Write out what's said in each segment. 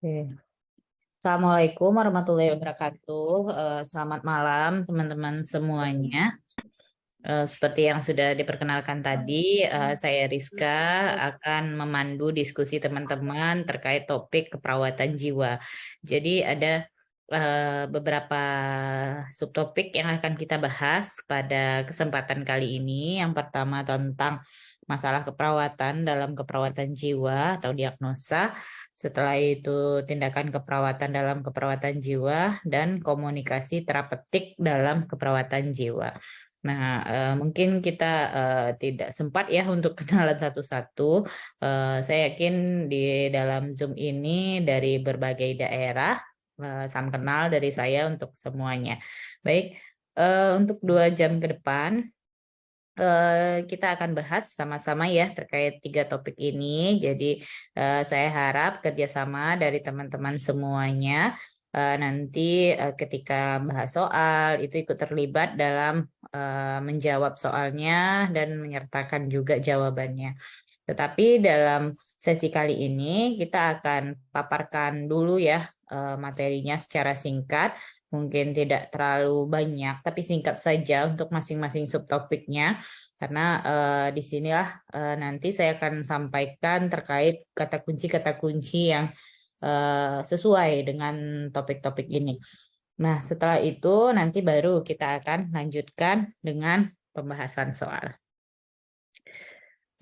Oke. Assalamualaikum warahmatullahi wabarakatuh. Selamat malam teman-teman semuanya. Seperti yang sudah diperkenalkan tadi, saya Rizka akan memandu diskusi teman-teman terkait topik keperawatan jiwa. Jadi ada beberapa subtopik yang akan kita bahas pada kesempatan kali ini. Yang pertama tentang masalah keperawatan dalam keperawatan jiwa atau diagnosa. Setelah itu tindakan keperawatan dalam keperawatan jiwa dan komunikasi terapeutik dalam keperawatan jiwa. Nah, mungkin kita tidak sempat ya untuk kenalan satu-satu. Saya yakin di dalam Zoom ini dari berbagai daerah, salam kenal dari saya untuk semuanya. Baik, untuk 2 jam ke depan, kita akan bahas sama-sama ya terkait 3 topik ini. Jadi saya harap kerjasama dari teman-teman semuanya nanti ketika bahas soal itu ikut terlibat dalam menjawab soalnya dan menyertakan juga jawabannya. Tetapi dalam sesi kali ini kita akan paparkan dulu ya materinya secara singkat. Mungkin tidak terlalu banyak, tapi singkat saja untuk masing-masing subtopiknya. Karena di sinilah nanti saya akan sampaikan terkait kata kunci yang sesuai dengan topik-topik ini. Nah, setelah itu nanti baru kita akan lanjutkan dengan pembahasan soal.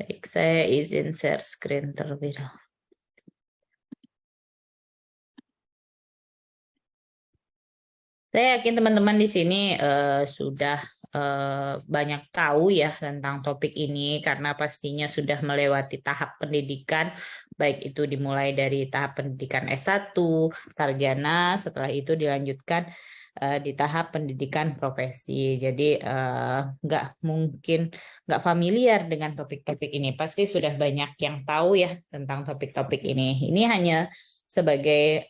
Baik, saya izin share screen terlebih dahulu. Saya yakin teman-teman di sini sudah banyak tahu ya tentang topik ini karena pastinya sudah melewati tahap pendidikan, baik itu dimulai dari tahap pendidikan S1, sarjana, setelah itu dilanjutkan di tahap pendidikan profesi. Jadi nggak mungkin nggak familiar dengan topik-topik ini. Pasti sudah banyak yang tahu ya tentang topik-topik ini. Ini hanya sebagai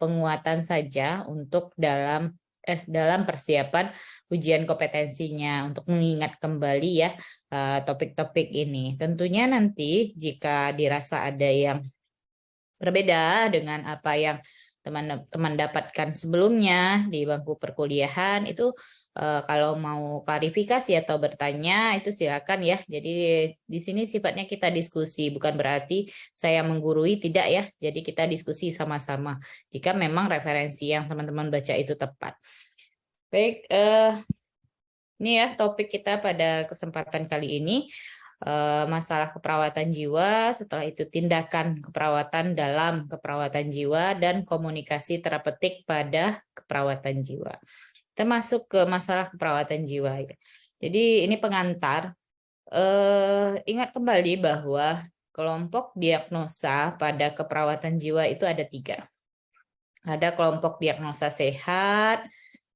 penguatan saja untuk dalam persiapan ujian kompetensinya untuk mengingat kembali ya topik-topik ini. Tentunya nanti jika dirasa ada yang berbeda dengan apa yang teman-teman dapatkan sebelumnya di bangku perkuliahan itu kalau mau klarifikasi atau bertanya itu silakan ya. Jadi di sini sifatnya kita diskusi, bukan berarti saya menggurui, tidak ya. Jadi kita diskusi sama-sama jika memang referensi yang teman-teman baca itu tepat. Baik, ini ya topik kita pada kesempatan kali ini. Masalah keperawatan jiwa, setelah itu tindakan keperawatan dalam keperawatan jiwa dan komunikasi terapeutik pada keperawatan jiwa. Kita masuk ke masalah keperawatan jiwa ya. Jadi ini pengantar. Ingat kembali bahwa kelompok diagnosa pada keperawatan jiwa itu ada 3. Ada kelompok diagnosa sehat,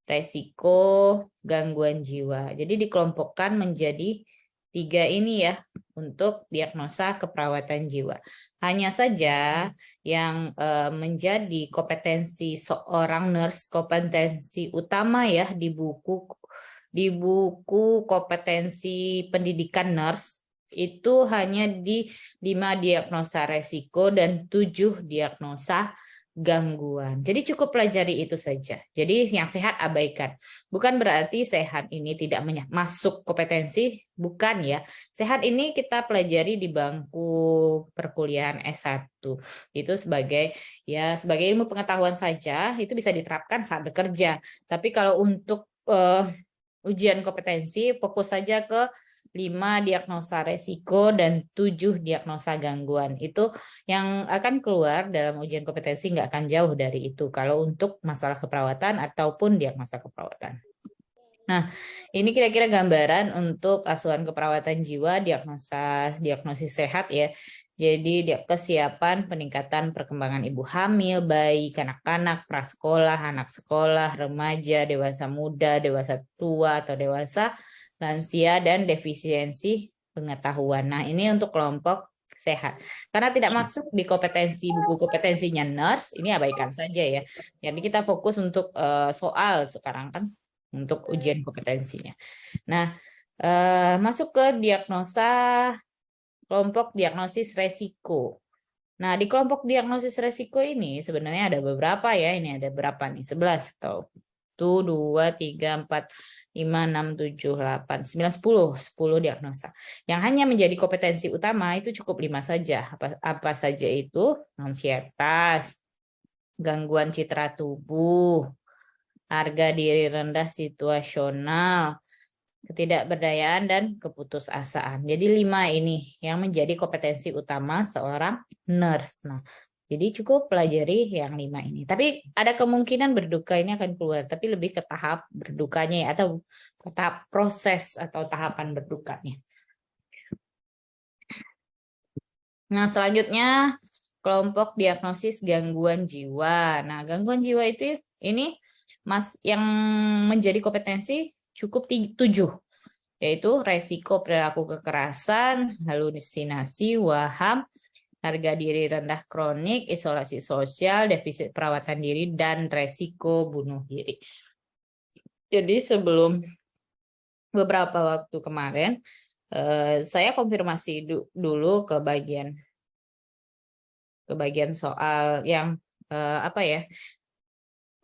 resiko, gangguan jiwa. Jadi dikelompokkan menjadi 3 ini ya untuk diagnosa keperawatan jiwa. Hanya saja yang menjadi kompetensi seorang nurse, kompetensi utama ya di buku kompetensi pendidikan nurse itu hanya di 5 diagnosa resiko dan 7 diagnosa gangguan. Jadi cukup pelajari itu saja. Jadi yang sehat abaikan. Bukan berarti sehat ini tidak masuk kompetensi, bukan ya. Sehat ini kita pelajari di bangku perkuliahan S1. Itu sebagai ilmu pengetahuan saja, itu bisa diterapkan saat bekerja. Tapi kalau untuk ujian kompetensi fokus saja ke 5 diagnosa resiko dan 7 diagnosa gangguan. Itu yang akan keluar dalam ujian kompetensi nggak akan jauh dari itu kalau untuk masalah keperawatan ataupun diagnosa keperawatan. Nah, ini kira-kira gambaran untuk asuhan keperawatan jiwa, diagnosis sehat ya. Jadi kesiapan peningkatan perkembangan ibu hamil, bayi, kanak-kanak, prasekolah, anak sekolah, remaja, dewasa muda, dewasa tua atau dewasa, lansia, dan defisiensi pengetahuan. Nah, ini untuk kelompok sehat. Karena tidak masuk di buku kompetensinya nurse, ini abaikan saja ya. Jadi kita fokus untuk soal sekarang kan untuk ujian kompetensinya. Nah, masuk ke kelompok diagnosis resiko. Nah, di kelompok diagnosis resiko ini sebenarnya ada beberapa ya. Ini ada berapa nih? 11 atau 1, 2, 3, 4, 5, 6, 7, 8, 9, 10. 10 diagnosa. Yang hanya menjadi kompetensi utama itu cukup 5 saja. Apa saja itu? Ansietas, gangguan citra tubuh, harga diri rendah situasional, ketidakberdayaan, dan keputusasaan. Jadi 5 ini yang menjadi kompetensi utama seorang nurse. Nah, jadi cukup pelajari yang 5 ini. Tapi ada kemungkinan berduka ini akan keluar, tapi lebih ke tahap berdukanya ya, atau ke tahap proses atau tahapan berdukanya. Nah, selanjutnya kelompok diagnosis gangguan jiwa. Nah, gangguan jiwa itu ini yang menjadi kompetensi cukup 7, yaitu resiko perilaku kekerasan, halusinasi, waham, harga diri rendah kronik, isolasi sosial, defisit perawatan diri, dan resiko bunuh diri. Jadi sebelum beberapa waktu kemarin, saya konfirmasi dulu ke bagian soal yang apa ya,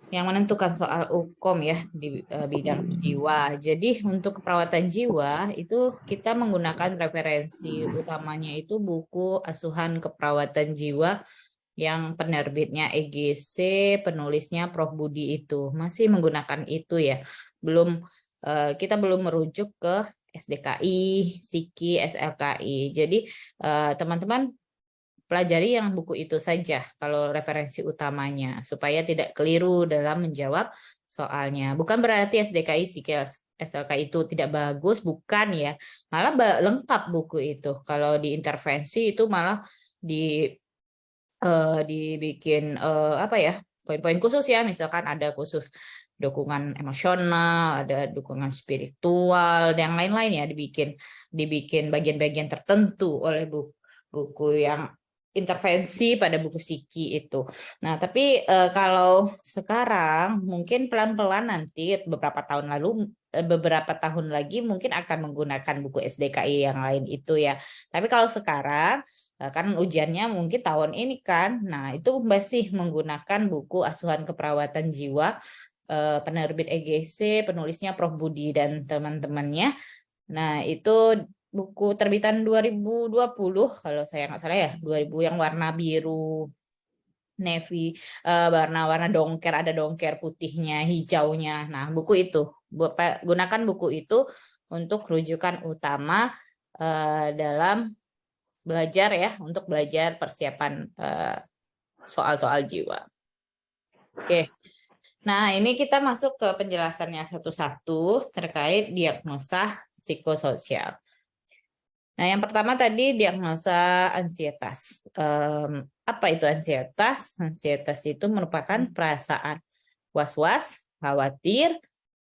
yang menentukan soal hukum ya di bidang jiwa. Jadi untuk keperawatan jiwa itu kita menggunakan referensi utamanya itu buku Asuhan Keperawatan Jiwa yang penerbitnya EGC, penulisnya Prof. Budi itu. Masih menggunakan itu ya. Kita belum merujuk ke SDKI, SIKI, SLKI. Jadi teman-teman pelajari yang buku itu saja kalau referensi utamanya supaya tidak keliru dalam menjawab soalnya. Bukan berarti SDKI, SLK itu tidak bagus, bukan ya. Malah lengkap buku itu. Kalau di intervensi itu malah dibikin apa ya, poin-poin khusus ya. Misalkan ada khusus dukungan emosional, ada dukungan spiritual, dan lain-lain ya, dibikin bagian-bagian tertentu oleh buku yang intervensi pada buku Siki itu. Nah, tapi kalau sekarang mungkin pelan-pelan nanti beberapa tahun lagi mungkin akan menggunakan buku SDKI yang lain itu ya. Tapi kalau sekarang kan ujiannya mungkin tahun ini kan. Nah, itu masih menggunakan buku Asuhan Keperawatan Jiwa penerbit EGC, penulisnya Prof. Budi dan teman-temannya. Nah, itu buku terbitan 2020 kalau saya nggak salah ya, 2000 yang warna biru navy, warna-warna dongker, ada dongker putihnya, hijaunya. Nah, buku itu gunakan buku itu untuk rujukan utama dalam belajar ya, untuk belajar persiapan soal-soal jiwa. Oke. Nah, ini kita masuk ke penjelasannya satu-satu terkait diagnosa psikososial. Nah, yang pertama tadi diagnosa ansietas. Apa itu ansietas? Ansietas itu merupakan perasaan was-was, khawatir,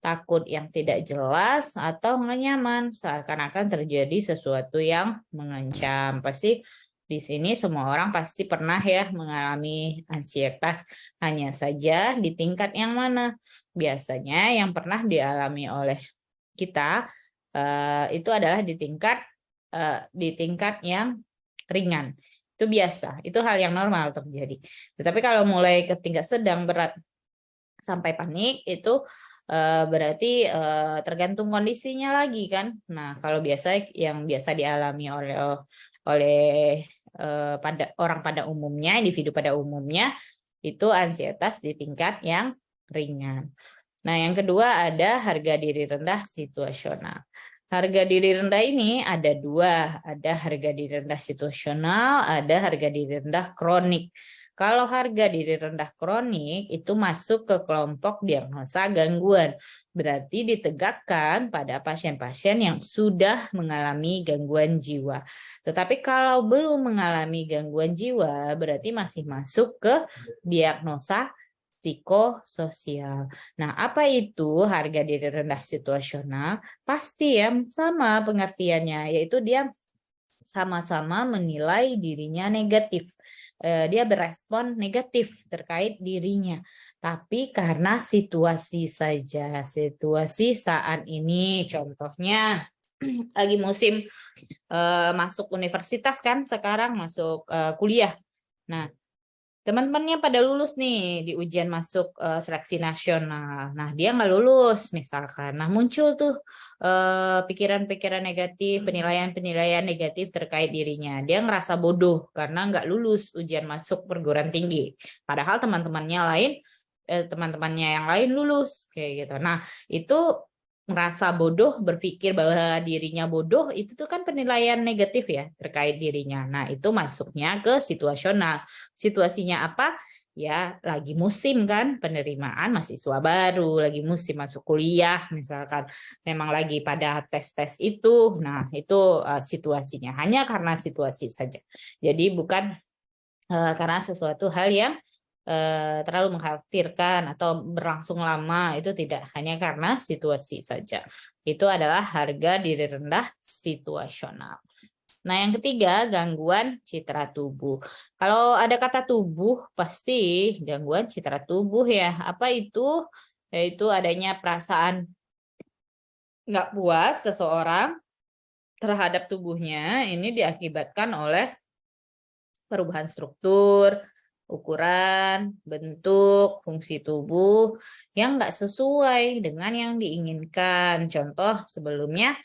takut yang tidak jelas, atau nggak nyaman, seakan-akan terjadi sesuatu yang mengancam. Pasti di sini semua orang pasti pernah ya mengalami ansietas, hanya saja di tingkat yang mana. Biasanya yang pernah dialami oleh kita itu adalah di tingkat yang ringan. Itu biasa, itu hal yang normal terjadi. Tetapi kalau mulai ke tingkat sedang, berat, sampai panik itu berarti tergantung kondisinya lagi kan. Nah, kalau yang biasa dialami oleh orang pada umumnya, individu pada umumnya, itu ansietas di tingkat yang ringan. Nah, yang kedua ada harga diri rendah situasional. Harga diri rendah ini ada 2, ada harga diri rendah situasional, ada harga diri rendah kronik. Kalau harga diri rendah kronik itu masuk ke kelompok diagnosa gangguan. Berarti ditegakkan pada pasien-pasien yang sudah mengalami gangguan jiwa. Tetapi kalau belum mengalami gangguan jiwa, berarti masih masuk ke diagnosa psikososial. Nah, apa itu harga diri rendah situasional? Pasti ya sama pengertiannya, yaitu dia sama-sama menilai dirinya negatif. Dia berespon negatif terkait dirinya. Tapi karena situasi saja, situasi saat ini, contohnya lagi musim masuk universitas kan sekarang, masuk kuliah. Nah, teman-temannya pada lulus nih di ujian masuk seleksi nasional. Nah, dia nggak lulus misalkan. Nah, muncul tuh pikiran-pikiran negatif, penilaian-penilaian negatif terkait dirinya. Dia ngerasa bodoh karena nggak lulus ujian masuk perguruan tinggi. Padahal teman-temannya yang lain lulus kayak gitu. Nah, itu merasa bodoh, berpikir bahwa dirinya bodoh, itu tuh kan penilaian negatif ya terkait dirinya. Nah, itu masuknya ke situasional. Situasinya apa? Ya, lagi musim kan penerimaan mahasiswa baru, lagi musim masuk kuliah, misalkan memang lagi pada tes-tes itu. Nah, itu situasinya hanya karena situasi saja. Jadi bukan karena sesuatu hal yang terlalu mengkhawatirkan atau berlangsung lama, itu tidak, hanya karena situasi saja. Itu adalah harga diri rendah situasional. Nah, yang ketiga, gangguan citra tubuh. Kalau ada kata tubuh, pasti gangguan citra tubuh ya. Apa itu? Yaitu adanya perasaan nggak puas seseorang terhadap tubuhnya. Ini diakibatkan oleh perubahan struktur, ukuran, bentuk, fungsi tubuh yang nggak sesuai dengan yang diinginkan. Contoh, sebelumnya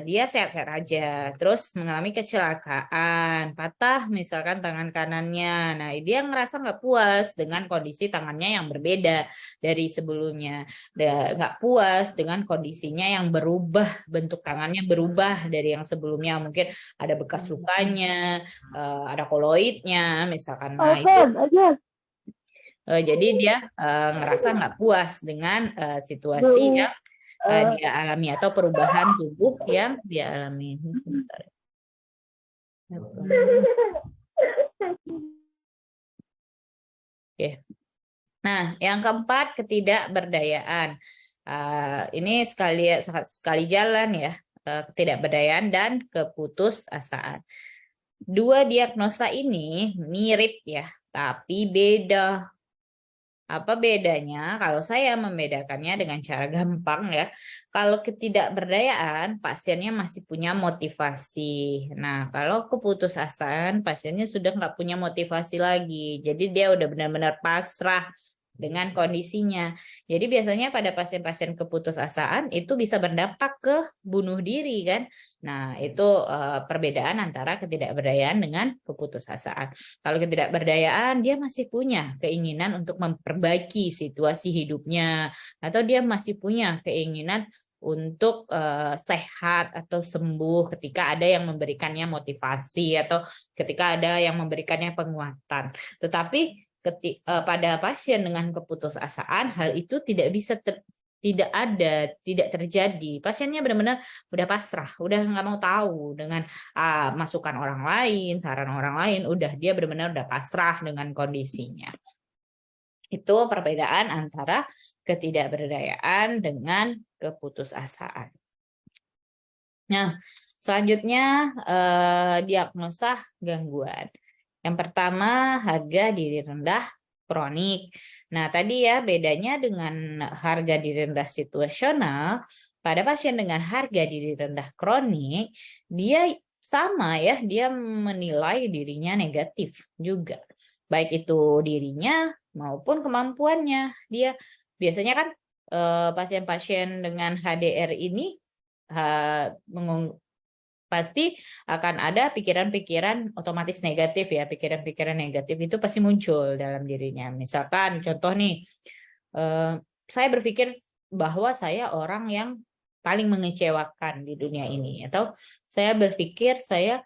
dia sehat-sehat aja, terus mengalami kecelakaan, patah misalkan tangan kanannya. Nah, dia ngerasa nggak puas dengan kondisi tangannya yang berbeda dari sebelumnya. Nggak puas dengan kondisinya yang berubah, bentuk tangannya berubah dari yang sebelumnya. Mungkin ada bekas lukanya, ada koloidnya, misalkan. Nah, itu jadi dia ngerasa nggak puas dengan situasi yang dia alami atau perubahan tubuh yang dia alami. Sebentar. Oke. Nah, yang keempat, ketidakberdayaan. Ini sekali jalan ya, ketidakberdayaan dan keputusasaan. Dua diagnosa ini mirip ya, tapi beda. Apa bedanya? Kalau saya membedakannya dengan cara gampang ya, kalau ketidakberdayaan pasiennya masih punya motivasi. Nah, kalau keputusasaan pasiennya sudah nggak punya motivasi lagi. Jadi dia udah benar-benar pasrah dengan kondisinya. Jadi biasanya pada pasien-pasien keputusasaan itu bisa berdampak ke bunuh diri kan. Nah, itu perbedaan antara ketidakberdayaan dengan keputusasaan. Kalau ketidakberdayaan, dia masih punya keinginan untuk memperbaiki situasi hidupnya, atau dia masih punya keinginan untuk sehat atau sembuh ketika ada yang memberikannya motivasi atau ketika ada yang memberikannya penguatan. Tetapi pada pasien dengan keputusasaan, hal itu tidak terjadi. Pasiennya benar-benar udah pasrah, udah nggak mau tahu dengan masukan orang lain, saran orang lain, udah dia benar-benar udah pasrah dengan kondisinya. Itu perbedaan antara ketidakberdayaan dengan keputusasaan. Nah, selanjutnya diagnosa gangguan. Yang pertama, harga diri rendah kronik. Nah, tadi ya bedanya dengan harga diri rendah situasional, pada pasien dengan harga diri rendah kronik, dia sama ya, dia menilai dirinya negatif juga. Baik itu dirinya maupun kemampuannya. Dia biasanya kan pasien-pasien dengan HDR ini pasti akan ada pikiran-pikiran otomatis negatif ya, pikiran-pikiran negatif itu pasti muncul dalam dirinya. Misalkan contoh nih, saya berpikir bahwa saya orang yang paling mengecewakan di dunia ini, atau saya berpikir saya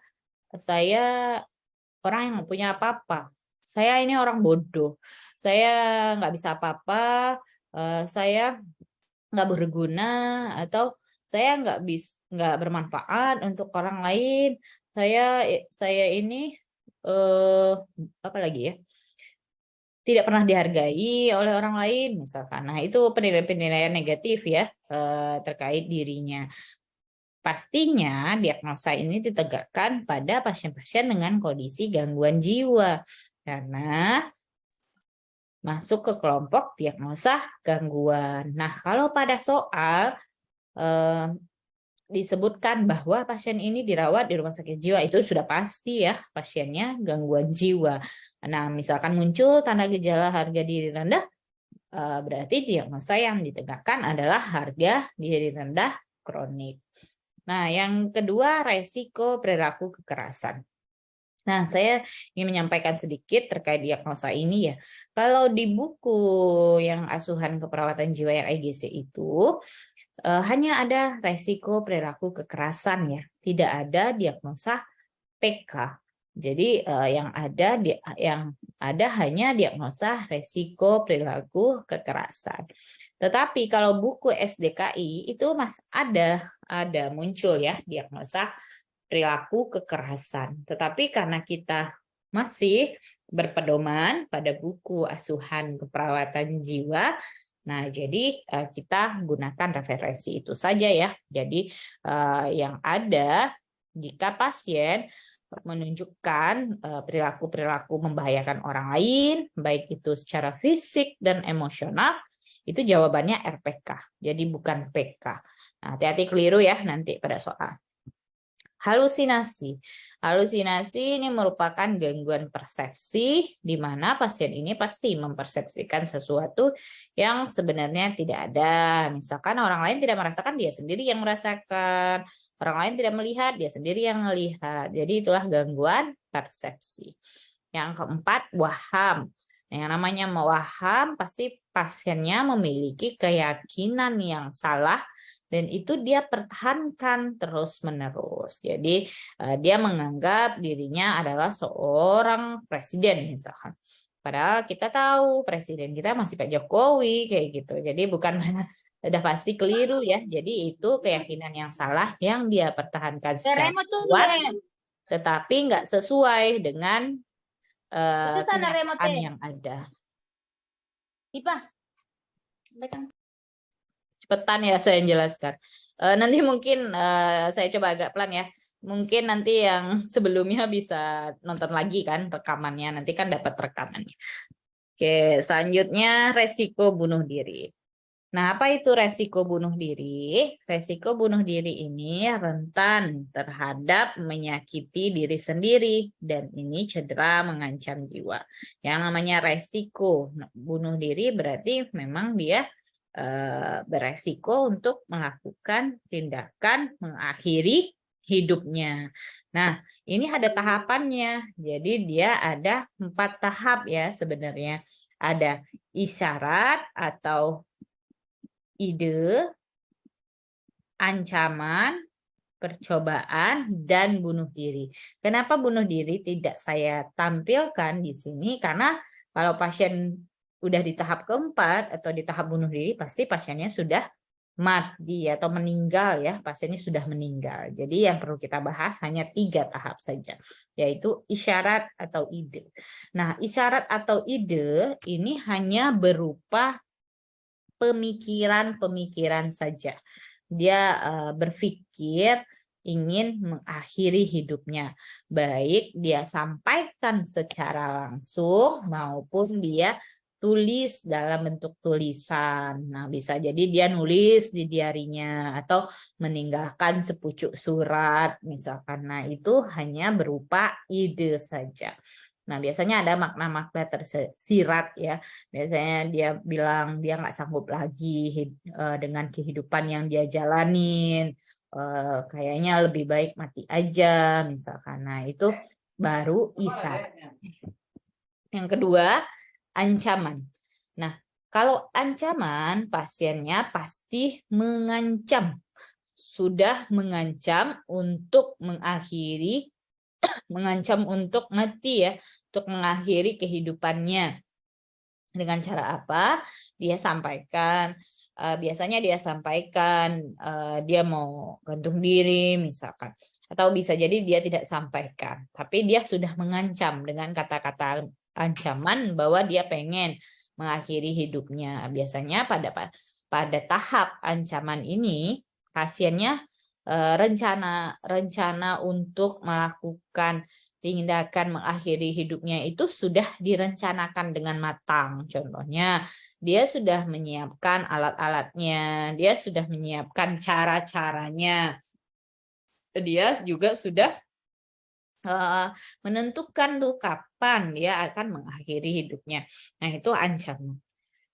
orang yang nggak punya apa-apa, saya ini orang bodoh, saya nggak bisa apa-apa, saya nggak berguna, atau saya nggak bermanfaat untuk orang lain, saya ini apa lagi ya, tidak pernah dihargai oleh orang lain misalkan. Nah, itu penilaian-penilaian negatif ya terkait dirinya. Pastinya diagnosa ini ditegakkan pada pasien-pasien dengan kondisi gangguan jiwa karena masuk ke kelompok diagnosa gangguan. Nah, kalau pada soal disebutkan bahwa pasien ini dirawat di rumah sakit jiwa, itu sudah pasti ya pasiennya gangguan jiwa. Nah, misalkan muncul tanda gejala harga diri rendah, berarti diagnosa yang ditegakkan adalah harga diri rendah kronik. Nah, yang kedua, resiko perilaku kekerasan. Nah, saya ingin menyampaikan sedikit terkait diagnosa ini ya. Kalau di buku yang asuhan keperawatan jiwa yang EGC itu, hanya ada resiko perilaku kekerasan ya, tidak ada diagnosa PK. Jadi yang ada hanya diagnosa resiko perilaku kekerasan. Tetapi kalau buku SDKI itu ada muncul ya diagnosa perilaku kekerasan. Tetapi karena kita masih berpedoman pada buku asuhan keperawatan jiwa, nah jadi kita gunakan referensi itu saja ya. Jadi yang ada jika pasien menunjukkan perilaku-perilaku membahayakan orang lain, baik itu secara fisik dan emosional, itu jawabannya RPK. Jadi bukan PK. Nah, hati-hati keliru ya nanti pada soal. Halusinasi. Halusinasi ini merupakan gangguan persepsi di mana pasien ini pasti mempersepsikan sesuatu yang sebenarnya tidak ada. Misalkan orang lain tidak merasakan, dia sendiri yang merasakan. Orang lain tidak melihat, dia sendiri yang melihat. Jadi itulah gangguan persepsi. Yang keempat, waham. Yang namanya waham pasti pasiennya memiliki keyakinan yang salah dan itu dia pertahankan terus-menerus. Jadi dia menganggap dirinya adalah seorang presiden misalkan. Padahal kita tahu presiden kita masih Pak Jokowi kayak gitu. Jadi bukan udah pasti keliru ya. Jadi itu keyakinan yang salah yang dia pertahankan secara kuat, tetapi nggak sesuai dengan kenyataan yang ada. Cepetan ya saya jelaskan. Nanti mungkin saya coba agak pelan ya. Mungkin nanti yang sebelumnya bisa nonton lagi kan rekamannya. Nanti kan dapat rekamannya. Oke, selanjutnya resiko bunuh diri. Nah, apa itu resiko bunuh diri? Resiko bunuh diri ini rentan terhadap menyakiti diri sendiri dan ini cedera mengancam jiwa. Yang namanya resiko bunuh diri berarti memang dia beresiko untuk melakukan tindakan mengakhiri hidupnya. Nah, ini ada tahapannya. Jadi dia ada 4 tahap ya sebenarnya. Ada isyarat atau ide, ancaman, percobaan, dan bunuh diri. Kenapa bunuh diri tidak saya tampilkan di sini? Karena kalau pasien udah di tahap keempat atau di tahap bunuh diri, pasti pasiennya sudah mati atau meninggal ya, pasiennya sudah meninggal. Jadi yang perlu kita bahas hanya 3 tahap saja, yaitu isyarat atau ide. Nah, isyarat atau ide ini hanya berupa pemikiran-pemikiran saja. Dia berpikir ingin mengakhiri hidupnya. Baik dia sampaikan secara langsung maupun dia tulis dalam bentuk tulisan. Nah, bisa jadi dia nulis di diarinya atau meninggalkan sepucuk surat misalkan. Nah, itu hanya berupa ide saja. Nah, biasanya ada makna-makna tersirat ya. Biasanya dia bilang dia nggak sanggup lagi dengan kehidupan yang dia jalanin. Kayaknya lebih baik mati aja misalkan. Nah, itu baru isyarat. Yang kedua, ancaman. Nah, kalau ancaman pasiennya pasti mengancam. Sudah mengancam untuk mengakhiri mengancam untuk mati ya, untuk mengakhiri kehidupannya. Dengan cara apa? Dia sampaikan, biasanya dia sampaikan dia mau gantung diri misalkan. Atau bisa jadi dia tidak sampaikan, tapi dia sudah mengancam dengan kata-kata ancaman bahwa dia pengen mengakhiri hidupnya. Biasanya pada tahap ancaman ini pasiennya rencana untuk melakukan tindakan mengakhiri hidupnya itu sudah direncanakan dengan matang. Contohnya, dia sudah menyiapkan alat-alatnya, dia sudah menyiapkan cara-caranya. dia juga sudah menentukan tuh kapan dia akan mengakhiri hidupnya. Nah, itu ancaman.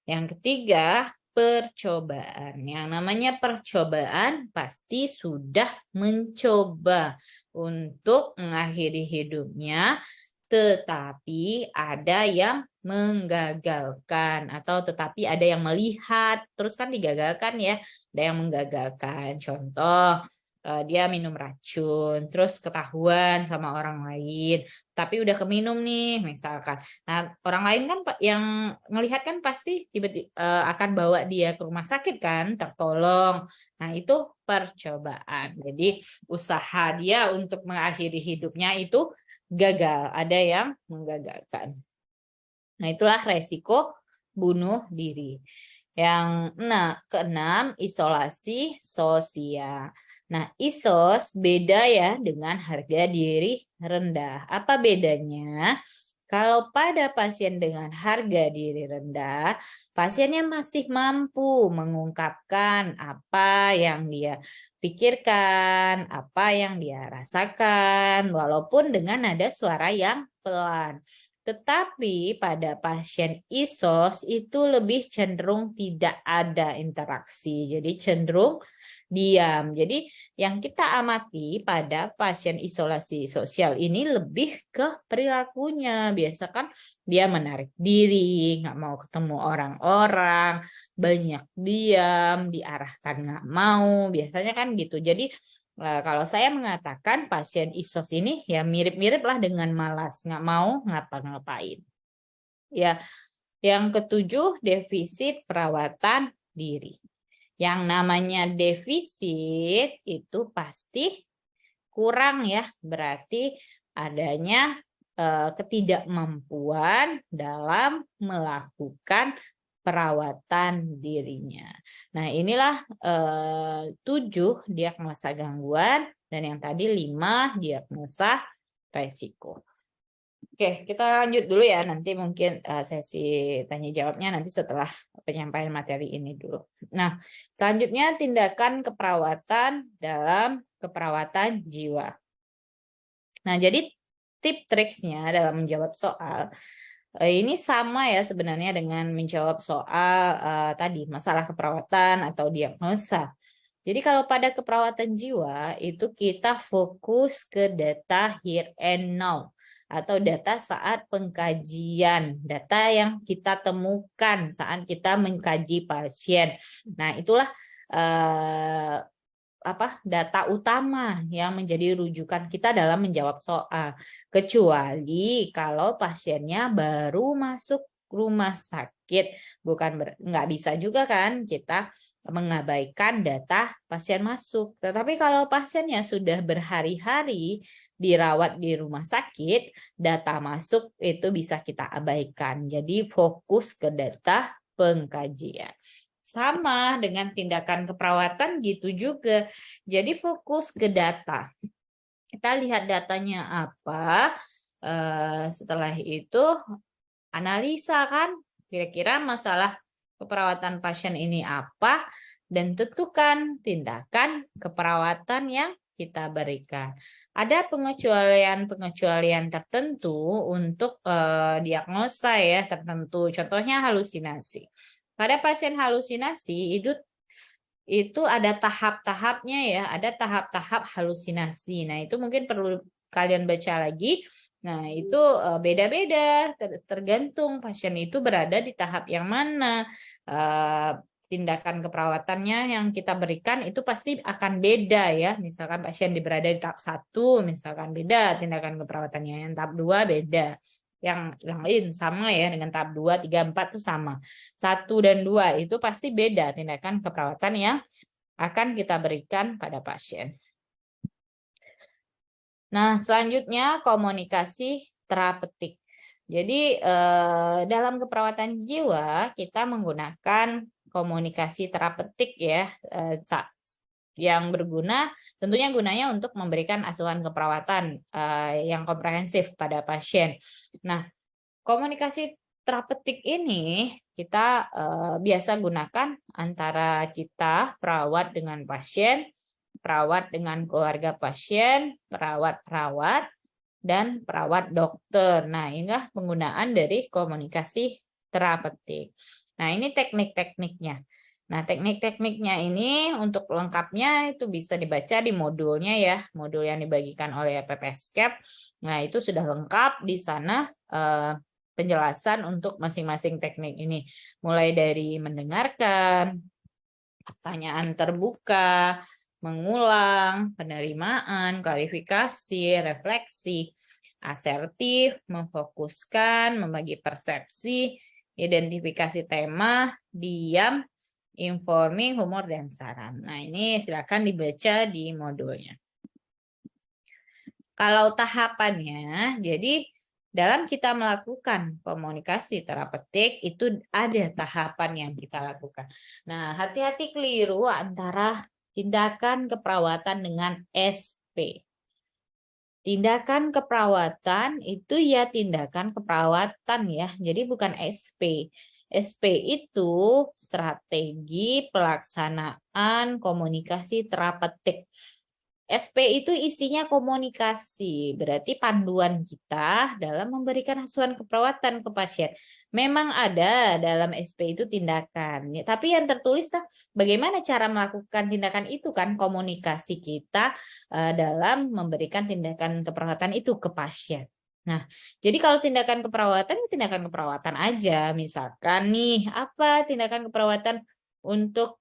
Yang ketiga, percobaan. Yang namanya percobaan pasti sudah mencoba untuk mengakhiri hidupnya, tetapi ada yang menggagalkan, atau tetapi ada yang melihat terus kan digagalkan ya, ada yang menggagalkan. Contoh, dia minum racun terus ketahuan sama orang lain, tapi udah keminum nih misalkan. Nah, orang lain kan yang melihat kan pasti tiba-tiba akan bawa dia ke rumah sakit kan, tertolong. Nah, itu percobaan. Jadi usaha dia untuk mengakhiri hidupnya itu gagal, ada yang menggagalkan. Nah, itulah resiko bunuh diri. Yang keenam, isolasi sosial. Nah, isos beda ya dengan harga diri rendah. Apa bedanya? Kalau pada pasien dengan harga diri rendah, pasiennya masih mampu mengungkapkan apa yang dia pikirkan, apa yang dia rasakan, walaupun dengan nada suara yang pelan. Tetapi pada pasien ISOS itu lebih cenderung tidak ada interaksi, jadi cenderung diam. Jadi yang kita amati pada pasien isolasi sosial ini lebih ke perilakunya. Biasa kan dia menarik diri, nggak mau ketemu orang-orang, banyak diam, diarahkan nggak mau, biasanya kan gitu. Jadi kalau saya mengatakan pasien ISOS ini ya mirip-mirip lah dengan malas, nggak mau ngapa-ngapain. Ya, yang ketujuh, defisit perawatan diri. Yang namanya defisit itu pasti kurang ya, berarti adanya ketidakmampuan dalam melakukan perawatan dirinya. Nah, inilah 7 diagnosa gangguan dan yang tadi 5 diagnosa resiko. Oke, kita lanjut dulu ya. Nanti mungkin sesi tanya jawabnya nanti setelah penyampaian materi ini dulu. Nah, selanjutnya tindakan keperawatan dalam keperawatan jiwa. Nah, jadi tip-triksnya dalam menjawab soal ini sama ya sebenarnya dengan menjawab soal tadi masalah keperawatan atau diagnosa. Jadi kalau pada keperawatan jiwa itu kita fokus ke data here and now atau data saat pengkajian, data yang kita temukan saat kita mengkaji pasien. Nah, itulah data utama yang menjadi rujukan kita dalam menjawab soal. Kecuali kalau pasiennya baru masuk rumah sakit, nggak bisa juga kan kita mengabaikan data pasien masuk. Tetapi kalau pasiennya sudah berhari-hari dirawat di rumah sakit, data masuk itu bisa kita abaikan. Jadi fokus ke data pengkajian. Sama dengan tindakan keperawatan gitu juga. Jadi fokus ke data. Kita lihat datanya apa. Setelah itu analisa kan. Kira-kira masalah keperawatan pasien ini apa. Dan tentukan tindakan keperawatan yang kita berikan. Ada pengecualian tertentu untuk diagnosa ya tertentu. Contohnya halusinasi. Pada pasien halusinasi itu ada tahap-tahapnya ya, ada tahap-tahap halusinasi. Nah, itu mungkin perlu kalian baca lagi. Nah, itu beda-beda tergantung pasien itu berada di tahap yang mana. Tindakan keperawatannya yang kita berikan itu pasti akan beda ya. Misalkan pasien berada di tahap 1, misalkan beda tindakan keperawatannya. Yang tahap 2 beda. Yang lain sama ya dengan tahap 2, 3, 4 itu sama. 1 dan 2 itu pasti beda tindakan keperawatan yang akan kita berikan pada pasien. Nah, selanjutnya komunikasi terapeutik. Jadi dalam keperawatan jiwa kita menggunakan komunikasi terapeutik ya yang berguna, tentunya gunanya untuk memberikan asuhan keperawatan yang komprehensif pada pasien. Nah, komunikasi terapeutik ini kita biasa gunakan antara kita perawat dengan pasien perawat dengan keluarga pasien, perawat-perawat, dan perawat dokter. Nah, inilah penggunaan dari komunikasi terapeutik. Nah, ini teknik-tekniknya. Nah, teknik-tekniknya ini untuk lengkapnya itu bisa dibaca di modulnya ya, modul yang dibagikan oleh PPSCAP. Nah, itu sudah lengkap di sana penjelasan untuk masing-masing teknik ini. Mulai dari mendengarkan, pertanyaan terbuka, mengulang, penerimaan, klarifikasi, refleksi, asertif, memfokuskan, membagi persepsi, identifikasi tema, diam, informing, humor, dan saran. Nah, ini silakan dibaca di modulnya. Kalau tahapannya, jadi dalam kita melakukan komunikasi terapeutik itu ada tahapan yang kita lakukan. Nah, hati-hati keliru antara tindakan keperawatan dengan SP. Tindakan keperawatan itu ya tindakan keperawatan ya, jadi bukan SP. SP itu strategi pelaksanaan komunikasi terapeutik. SP itu isinya komunikasi, berarti panduan kita dalam memberikan asuhan keperawatan ke pasien. Memang ada dalam SP itu tindakan, tapi yang tertulis bagaimana cara melakukan tindakan itu kan komunikasi kita dalam memberikan tindakan keperawatan itu ke pasien. Nah, jadi kalau tindakan keperawatan aja, misalkan nih apa tindakan keperawatan untuk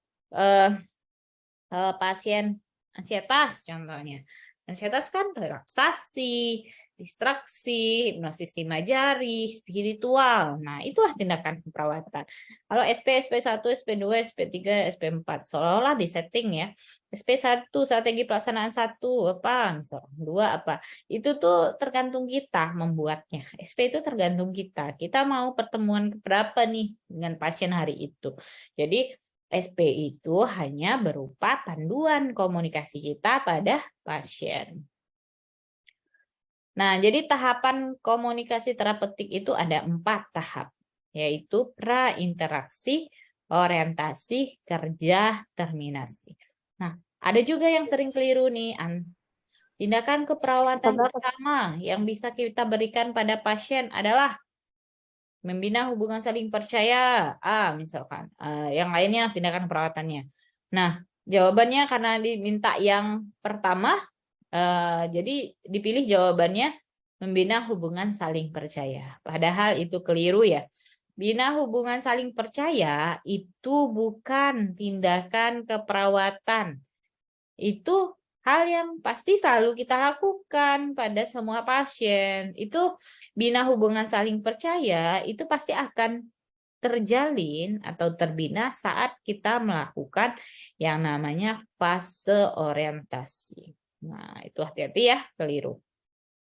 pasien ansietas contohnya. Ansietas kan relaksasi, distraksi, hipnosis imajari, spiritual. Nah, itulah tindakan keperawatan. Kalau SP, SP1, SP2, SP3, SP4 seolah-olah disetting ya. SP1 strategi pelaksanaan 1 apa, misal 2 apa. Itu tuh tergantung kita membuatnya. SP itu tergantung kita. Kita mau pertemuan berapa nih dengan pasien hari itu. Jadi SP itu hanya berupa panduan komunikasi kita pada pasien. Nah, jadi tahapan komunikasi terapeutik itu ada 4 tahap, yaitu pra-interaksi, orientasi, kerja, terminasi. Nah, ada juga yang sering keliru nih, tindakan keperawatan pertama yang bisa kita berikan pada pasien adalah membina hubungan saling percaya, misalkan. Yang lainnya tindakan perawatannya. Nah, jawabannya karena diminta yang pertama, jadi dipilih jawabannya membina hubungan saling percaya. Padahal itu keliru ya. Bina hubungan saling percaya itu bukan tindakan keperawatan. Itu hal yang pasti selalu kita lakukan pada semua pasien. Itu bina hubungan saling percaya itu pasti akan terjalin atau terbina saat kita melakukan yang namanya fase orientasi. Nah, itu hati-hati ya, keliru.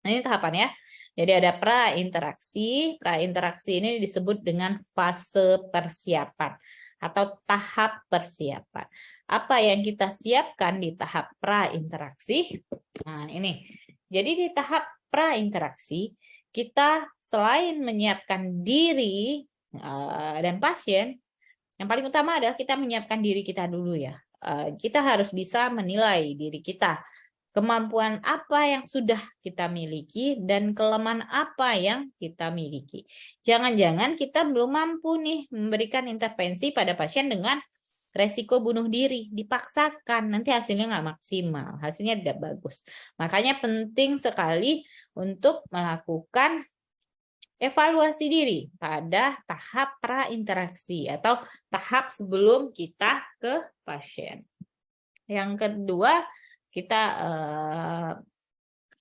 Nah, ini tahapannya. Jadi ada pra-interaksi. Pra-interaksi ini disebut dengan fase persiapan atau tahap persiapan. Apa yang kita siapkan di tahap pra-interaksi? Nah, ini. Jadi di tahap pra-interaksi, kita selain menyiapkan diri dan pasien, yang paling utama adalah kita menyiapkan diri kita dulu ya. Kita harus bisa menilai diri kita. Kemampuan apa yang sudah kita miliki dan kelemahan apa yang kita miliki. Jangan-jangan kita belum mampu nih memberikan intervensi pada pasien dengan resiko bunuh diri, dipaksakan, nanti hasilnya nggak maksimal, hasilnya tidak bagus. Makanya penting sekali untuk melakukan evaluasi diri pada tahap pra-interaksi atau tahap sebelum kita ke pasien. Yang kedua, kita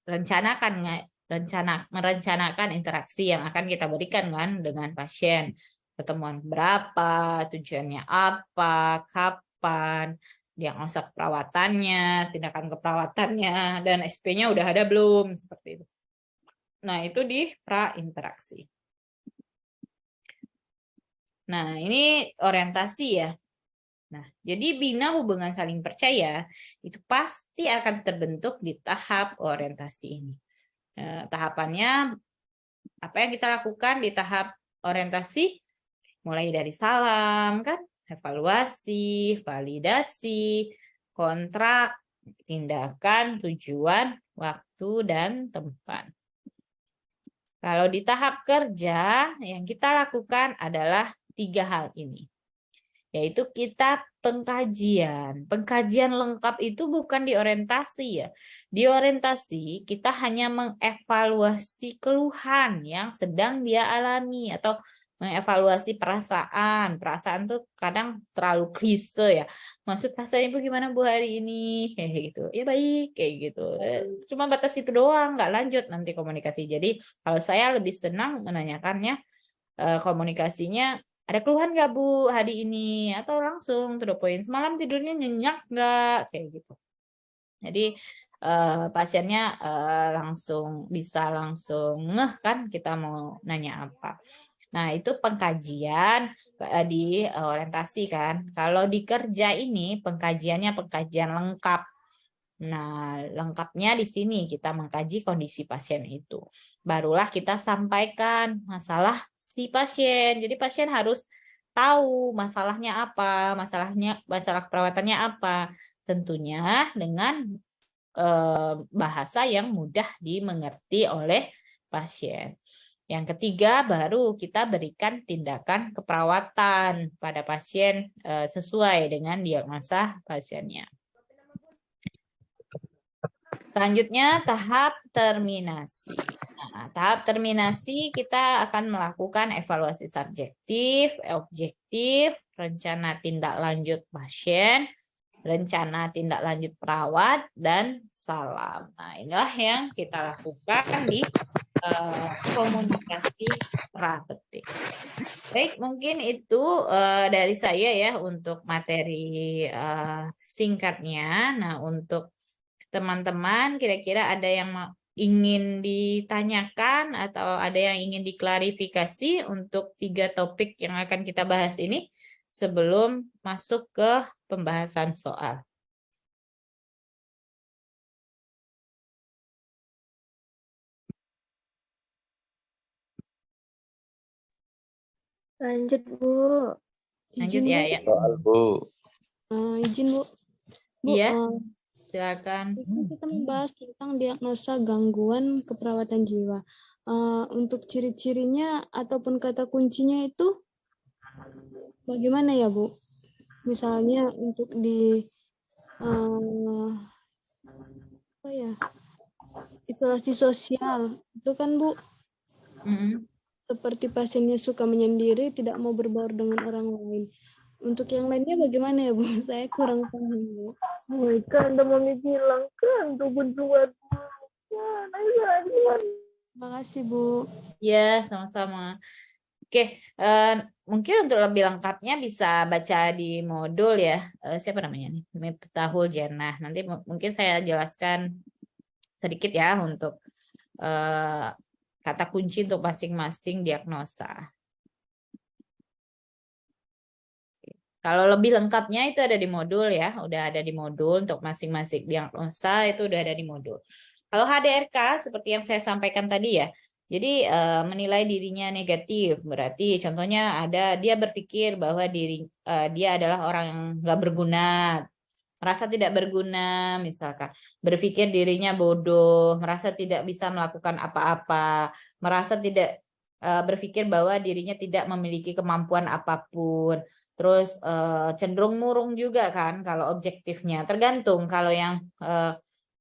merencanakan interaksi yang akan kita berikan kan dengan pasien. Pertemuan berapa, tujuannya apa, kapan, diagnosa perawatannya, tindakan keperawatannya, dan SP-nya udah ada belum, seperti itu. Nah, itu di pra-interaksi. Nah, ini orientasi ya. Nah, jadi bina hubungan saling percaya itu pasti akan terbentuk di tahap orientasi ini. Tahapannya, apa yang kita lakukan di tahap orientasi? Mulai dari salam, kan? Evaluasi, validasi, kontrak, tindakan, tujuan, waktu, dan tempat. Kalau di tahap kerja, yang kita lakukan adalah 3 hal ini. Yaitu kita pengkajian. Pengkajian lengkap itu bukan di orientasi ya. Di orientasi kita hanya mengevaluasi keluhan yang sedang dia alami atau mengevaluasi perasaan. Perasaan tuh kadang terlalu klise ya. Maksud perasaan ibu gimana Bu hari ini? Kayak gitu. Ya baik kayak gitu. Cuma batas itu doang, nggak lanjut nanti komunikasi. Jadi kalau saya lebih senang menanyakannya komunikasinya, ada keluhan nggak Bu hari ini? Atau langsung to the point, semalam tidurnya nyenyak nggak? Kayak gitu. Jadi pasiennya langsung bisa langsung ngeh kan kita mau nanya apa. Nah, itu pengkajian di orientasi kan. Kalau di kerja ini pengkajiannya pengkajian lengkap. Nah, lengkapnya di sini kita mengkaji kondisi pasien itu. Barulah kita sampaikan masalah si pasien. Jadi pasien harus tahu masalahnya apa, masalah perawatannya apa. Tentunya dengan bahasa yang mudah dimengerti oleh pasien. Yang ketiga, baru kita berikan tindakan keperawatan pada pasien sesuai dengan diagnosa pasiennya. Selanjutnya, tahap terminasi. Nah, tahap terminasi kita akan melakukan evaluasi subjektif, objektif, rencana tindak lanjut pasien, rencana tindak lanjut perawat, dan salam. Nah, inilah yang kita lakukan di komunikasi terapeutik. Baik, mungkin itu dari saya ya untuk materi singkatnya. Nah, untuk teman-teman kira-kira ada yang ingin ditanyakan atau ada yang ingin diklarifikasi untuk 3 topik yang akan kita bahas ini sebelum masuk ke pembahasan soal. Lanjut, Bu. Lanjut Izin, ya, Bu. ya. Soal Bu. Izin, Bu. Bu, Iya, silakan. kita membahas tentang diagnosa gangguan keperawatan jiwa. Untuk ciri-cirinya ataupun kata kuncinya itu bagaimana ya, Bu? Misalnya untuk di apa ya? Isolasi sosial. Itu kan, Bu, seperti pasiennya suka menyendiri, tidak mau berbaur dengan orang lain. Untuk yang lainnya bagaimana ya, Bu? Saya kurang paham, Bu. Mereka Anda mau menghilangkan tubuh-tubuh. Terima kasih, Bu. Ya, sama-sama. Oke, mungkin untuk lebih lengkapnya bisa baca di modul ya. Siapa namanya nih? Miftahul Jannah. Nanti mungkin saya jelaskan sedikit ya untuk kata kunci untuk masing-masing diagnosa. Kalau lebih lengkapnya itu ada di modul ya, udah ada di modul untuk masing-masing diagnosa itu udah ada di modul. Kalau HDRK seperti yang saya sampaikan tadi ya, jadi menilai dirinya negatif, berarti contohnya ada dia berpikir bahwa dia adalah orang yang nggak berguna, merasa tidak berguna, misalkan berpikir dirinya bodoh, merasa tidak bisa melakukan apa-apa, merasa tidak berpikir bahwa dirinya tidak memiliki kemampuan apapun. Terus cenderung murung juga kan kalau objektifnya. Tergantung kalau yang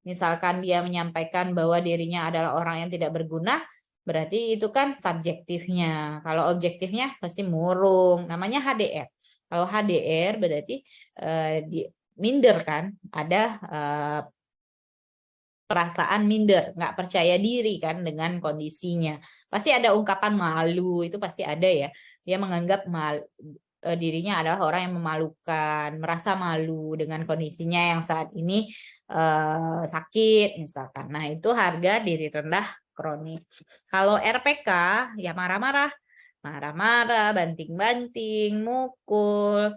misalkan dia menyampaikan bahwa dirinya adalah orang yang tidak berguna, berarti itu kan subjektifnya. Kalau objektifnya pasti murung. Namanya HDR. Kalau HDR berarti minder kan, ada perasaan minder, nggak percaya diri kan dengan kondisinya. Pasti ada ungkapan malu, itu pasti ada ya. Dia menganggap dirinya adalah orang yang memalukan, merasa malu dengan kondisinya yang saat ini sakit misalkan. Nah, itu harga diri rendah kronis. Kalau RPK ya marah-marah, banting-banting, mukul,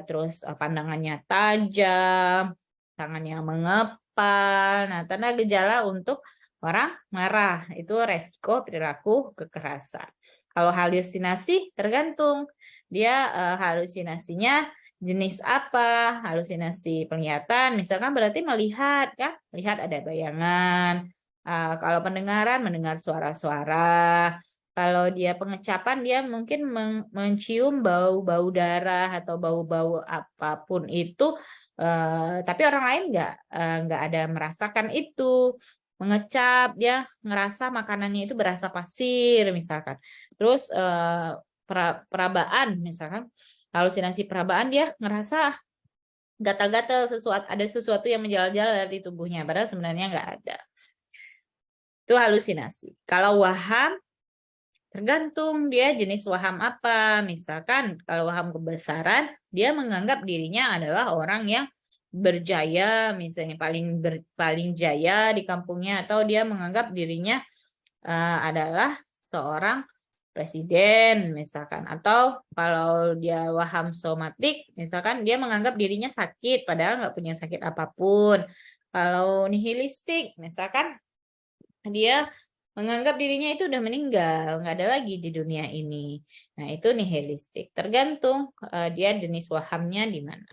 terus pandangannya tajam, tangannya mengepal. Nah, tanda gejala untuk orang marah itu resiko perilaku kekerasan. Kalau halusinasi tergantung dia halusinasinya Jenis apa? Halusinasi penglihatan, misalkan berarti melihat, kan? Melihat ada bayangan. Kalau pendengaran, mendengar suara-suara. Kalau dia pengecapan, dia mungkin mencium bau-bau darah atau bau-bau apapun itu. Tapi orang lain nggak ada merasakan itu. Mengecap, dia ngerasa makanannya itu berasa pasir, misalkan. Terus perabaan, misalkan. Halusinasi perabaan, dia ngerasa gatal-gatal, ada sesuatu yang menjalar-jalar di tubuhnya, padahal sebenarnya nggak ada. Itu halusinasi. Kalau waham, tergantung dia jenis waham apa. Misalkan kalau waham kebesaran, dia menganggap dirinya adalah orang yang berjaya, misalnya paling jaya di kampungnya, atau dia menganggap dirinya adalah seorang presiden, misalkan. Atau kalau dia waham somatik, misalkan dia menganggap dirinya sakit padahal nggak punya sakit apapun. Kalau nihilistik, misalkan dia menganggap dirinya itu udah meninggal, nggak ada lagi di dunia ini. Nah, itu nihilistik. Tergantung dia jenis wahamnya di mana.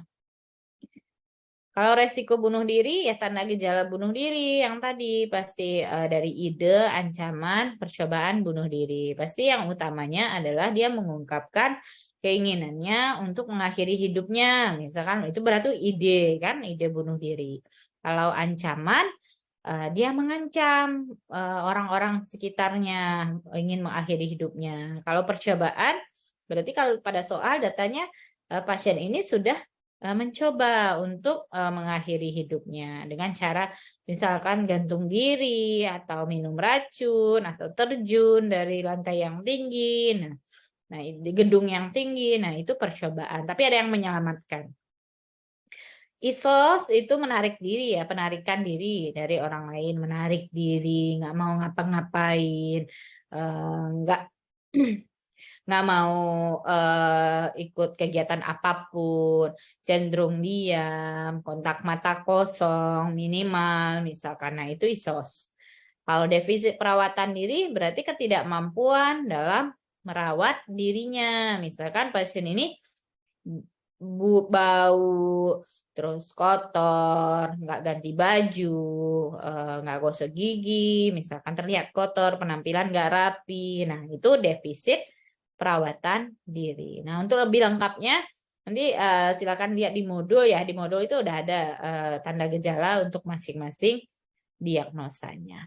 Kalau resiko bunuh diri, ya tanda gejala bunuh diri yang tadi pasti dari ide, ancaman, percobaan bunuh diri. Pasti yang utamanya adalah dia mengungkapkan keinginannya untuk mengakhiri hidupnya. Misalkan itu berarti ide, kan, ide bunuh diri. Kalau ancaman, dia mengancam orang-orang sekitarnya ingin mengakhiri hidupnya. Kalau percobaan, berarti kalau pada soal datanya pasien ini sudah mencoba untuk mengakhiri hidupnya dengan cara misalkan gantung diri atau minum racun atau terjun dari lantai yang tinggi, nah di gedung yang tinggi, nah itu percobaan. Tapi ada yang menyelamatkan. Isos itu menarik diri ya, penarikan diri dari orang lain, menarik diri, nggak mau ngapa-ngapain, nggak nggak mau ikut kegiatan apapun, cenderung diam, kontak mata kosong, minimal misalkan. Nah, itu isos. Kalau defisit perawatan diri berarti ketidakmampuan dalam merawat dirinya. Misalkan pasien ini bau, terus kotor, nggak ganti baju, nggak gosok gigi, misalkan terlihat kotor, penampilan nggak rapi. Nah, itu defisit perawatan diri. Nah, untuk lebih lengkapnya nanti silakan lihat di modul ya. Di modul itu udah ada tanda gejala untuk masing-masing diagnosanya.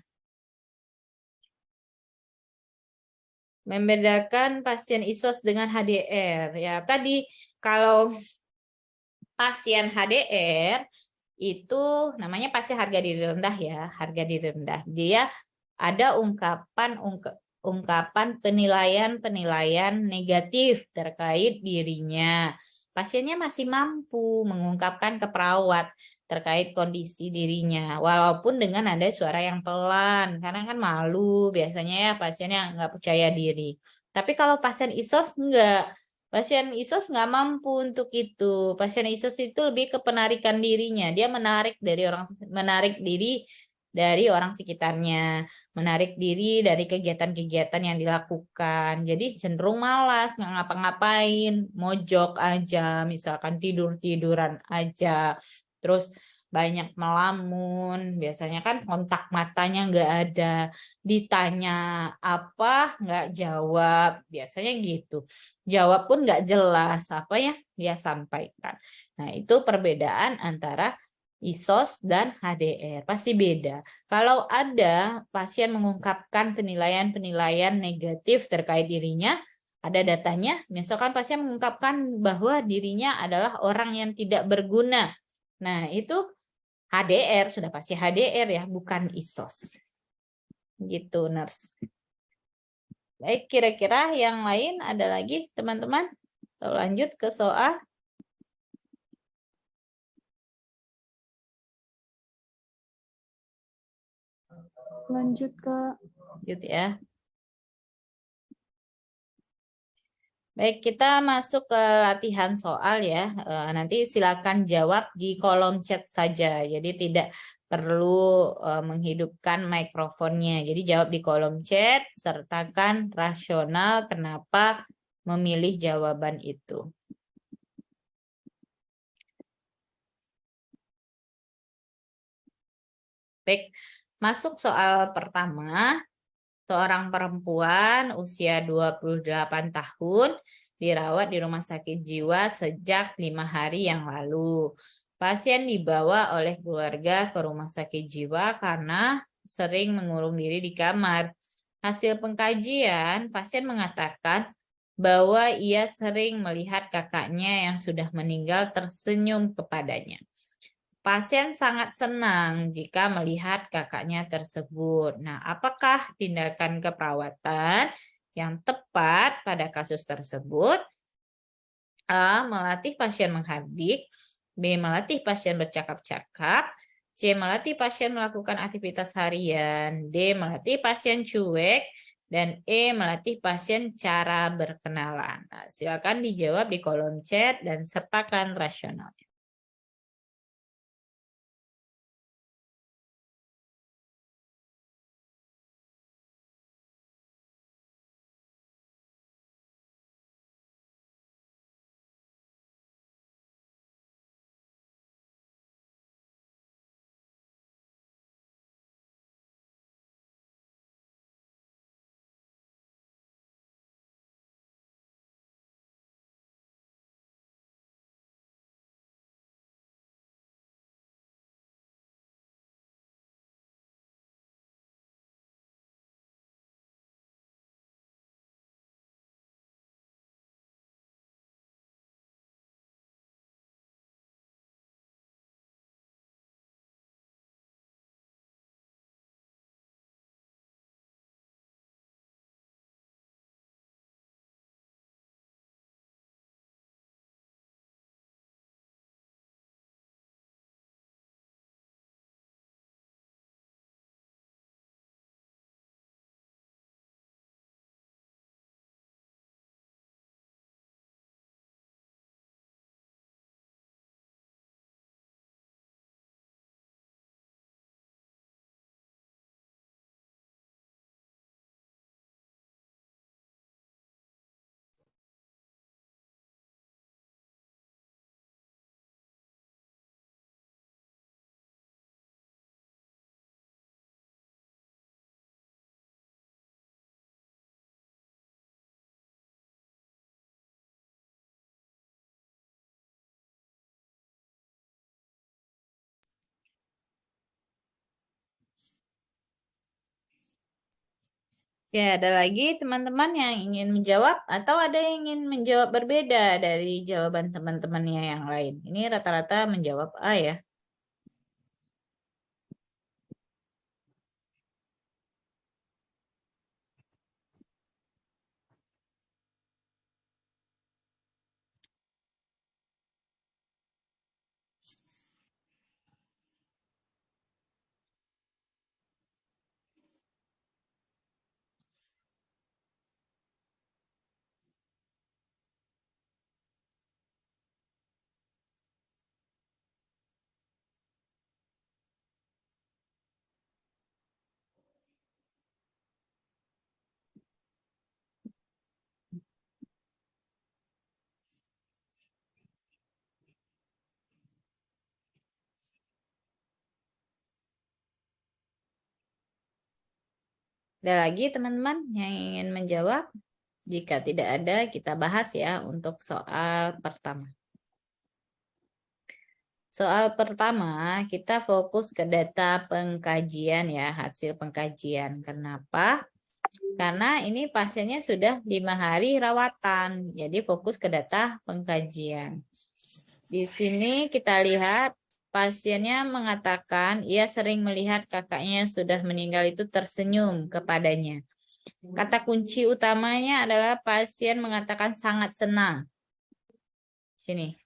Membedakan pasien ISOS dengan HDR. Ya, tadi kalau pasien HDR itu namanya pasien harga diri rendah ya, harga diri rendah. Dia ada ungkapan penilaian negatif terkait dirinya. Pasiennya masih mampu mengungkapkan ke perawat terkait kondisi dirinya, walaupun dengan ada suara yang pelan, karena kan malu biasanya ya pasiennya nggak percaya diri. Tapi kalau pasien ISOS enggak. Pasien ISOS nggak mampu untuk itu. Pasien ISOS itu lebih ke penarikan dirinya. Dia menarik diri dari orang sekitarnya, menarik diri dari kegiatan-kegiatan yang dilakukan. Jadi cenderung malas, nggak ngapa-ngapain, mojok aja, misalkan tidur-tiduran aja. Terus banyak melamun, biasanya kan kontak matanya nggak ada, ditanya apa nggak jawab, biasanya gitu. Jawab pun nggak jelas apa ya dia sampaikan. Nah, itu perbedaan antara ISOS dan HDR. Pasti beda. Kalau ada pasien mengungkapkan penilaian-penilaian negatif terkait dirinya, ada datanya, misalkan pasien mengungkapkan bahwa dirinya adalah orang yang tidak berguna. Nah, itu HDR, sudah pasti HDR ya, bukan ISOS. Gitu, nurse. Baik, kira-kira yang lain ada lagi, teman-teman? Atau lanjut ke soal? Lanjut, Kak. Lanjut ya. Baik, kita masuk ke latihan soal ya. Nanti silakan jawab di kolom chat saja. Jadi tidak perlu menghidupkan mikrofonnya. Jadi jawab di kolom chat, sertakan rasional kenapa memilih jawaban itu. Baik, masuk soal pertama. Seorang perempuan usia 28 tahun dirawat di rumah sakit jiwa sejak 5 hari yang lalu. Pasien dibawa oleh keluarga ke rumah sakit jiwa karena sering mengurung diri di kamar. Hasil pengkajian, pasien mengatakan bahwa ia sering melihat kakaknya yang sudah meninggal tersenyum kepadanya. Pasien sangat senang jika melihat kakaknya tersebut. Nah, apakah tindakan keperawatan yang tepat pada kasus tersebut? A. Melatih pasien menghardik. B. Melatih pasien bercakap-cakap. C. Melatih pasien melakukan aktivitas harian. D. Melatih pasien cuek. Dan E. Melatih pasien cara berkenalan. Nah, silakan dijawab di kolom chat dan sertakan rasionalnya. Ya, ada lagi teman-teman yang ingin menjawab atau ada yang ingin menjawab berbeda dari jawaban teman-temannya yang lain. Ini rata-rata menjawab A ya. Ada lagi teman-teman yang ingin menjawab? Jika tidak ada, kita bahas ya untuk soal pertama. Soal pertama, kita fokus ke data pengkajian ya, hasil pengkajian. Kenapa? Karena ini pasiennya sudah 5 hari rawatan, jadi fokus ke data pengkajian. Di sini kita lihat pasiennya mengatakan ia sering melihat kakaknya yang sudah meninggal itu tersenyum kepadanya. Kata kunci utamanya adalah pasien mengatakan sangat senang. Sini.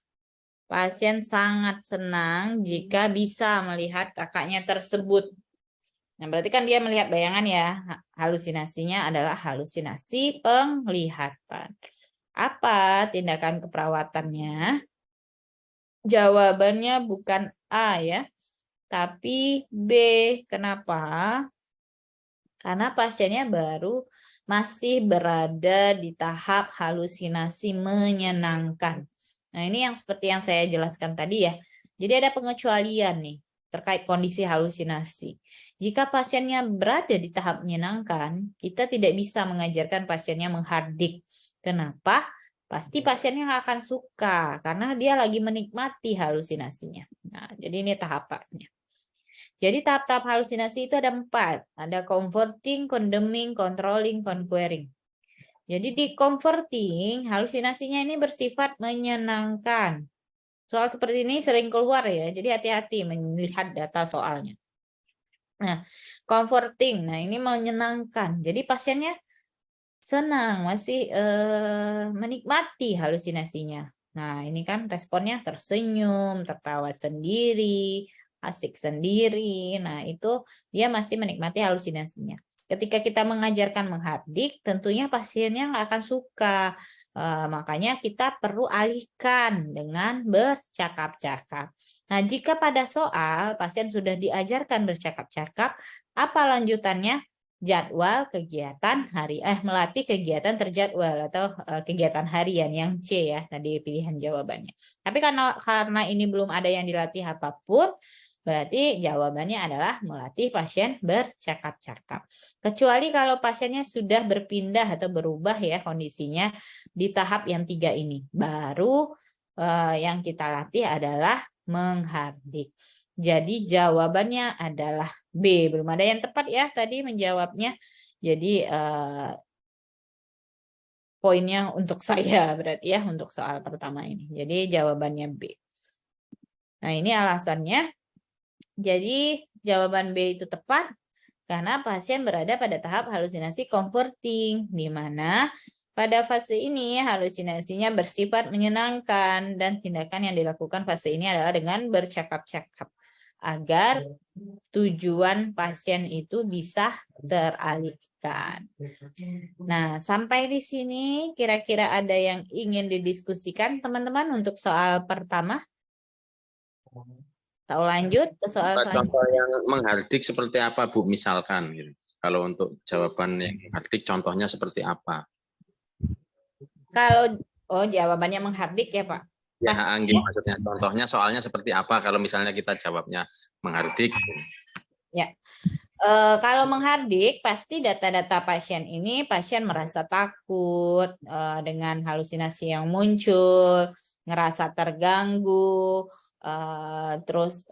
Pasien sangat senang jika bisa melihat kakaknya tersebut. Nah, berarti kan dia melihat bayangan ya. Halusinasinya adalah halusinasi penglihatan. Apa tindakan keperawatannya? Jawabannya bukan A ya, tapi B. Kenapa? Karena pasiennya baru masih berada di tahap halusinasi menyenangkan. Nah, ini yang seperti yang saya jelaskan tadi ya. Jadi ada pengecualian nih. terkait kondisi halusinasi. Jika pasiennya berada di tahap menyenangkan, kita tidak bisa mengajarkan pasiennya menghardik. Kenapa? Pasti pasiennya akan suka karena dia lagi menikmati halusinasinya. Nah, jadi ini tahapannya. Jadi tahap-tahap halusinasi itu ada 4. Ada comforting, condemning, controlling, conquering. Jadi di comforting, halusinasinya ini bersifat menyenangkan. Soal seperti ini sering keluar ya, jadi hati-hati melihat data soalnya. Nah, comforting, nah ini menyenangkan. Jadi pasiennya senang, masih menikmati halusinasinya. Nah, ini kan responnya tersenyum, tertawa sendiri, asik sendiri. Nah, itu dia masih menikmati halusinasinya. Ketika kita mengajarkan menghardik, tentunya pasiennya nggak akan suka. Makanya kita perlu alihkan dengan bercakap-cakap. Nah, jika pada soal pasien sudah diajarkan bercakap-cakap, apa lanjutannya? Jadwal kegiatan melatih kegiatan terjadwal atau kegiatan harian yang C ya tadi pilihan jawabannya. Tapi karena ini belum ada yang dilatih apapun, berarti jawabannya adalah melatih pasien bercakap-cakap. Kecuali kalau pasiennya sudah berpindah atau berubah ya kondisinya di tahap yang 3 ini. Baru yang kita latih adalah menghardik. Jadi jawabannya adalah B. Belum ada yang tepat ya tadi menjawabnya. Jadi poinnya untuk saya berarti ya untuk soal pertama ini. Jadi jawabannya B. Nah ini alasannya. Jadi jawaban B itu tepat karena pasien berada pada tahap halusinasi comforting, di mana pada fase ini halusinasinya bersifat menyenangkan dan tindakan yang dilakukan fase ini adalah dengan bercakap-cakap agar tujuan pasien itu bisa teralihkan. Nah, sampai di sini kira-kira ada yang ingin didiskusikan teman-teman untuk soal pertama? Tahu lanjut ke soal selanjutnya. Contoh yang menghardik seperti apa, Bu, misalkan gitu. Kalau untuk jawaban yang menghardik contohnya seperti apa? Kalau jawabannya menghardik ya, Pak. Ya, Anggi, maksudnya contohnya soalnya seperti apa kalau misalnya kita jawabnya menghardik? Ya, kalau menghardik pasti data-data pasien ini pasien merasa takut dengan halusinasi yang muncul, ngerasa terganggu, terus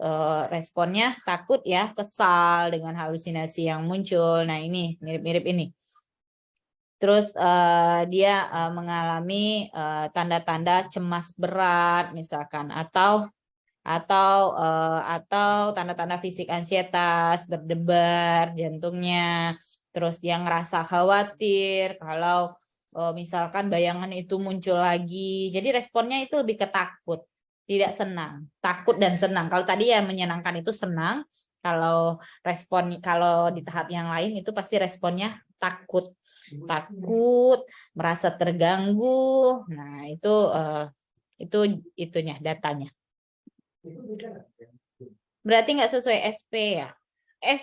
responnya takut ya, kesal dengan halusinasi yang muncul. Nah ini mirip-mirip ini. Terus dia mengalami tanda-tanda cemas berat misalkan atau tanda-tanda fisik ansietas, berdebar jantungnya, terus dia ngerasa khawatir kalau misalkan bayangan itu muncul lagi. Jadi responnya itu lebih ke takut, tidak senang, takut dan senang. Kalau tadi ya menyenangkan itu senang, kalau di tahap yang lain itu pasti responnya takut, merasa terganggu. Nah, itu itunya datanya. Berarti nggak sesuai SP ya.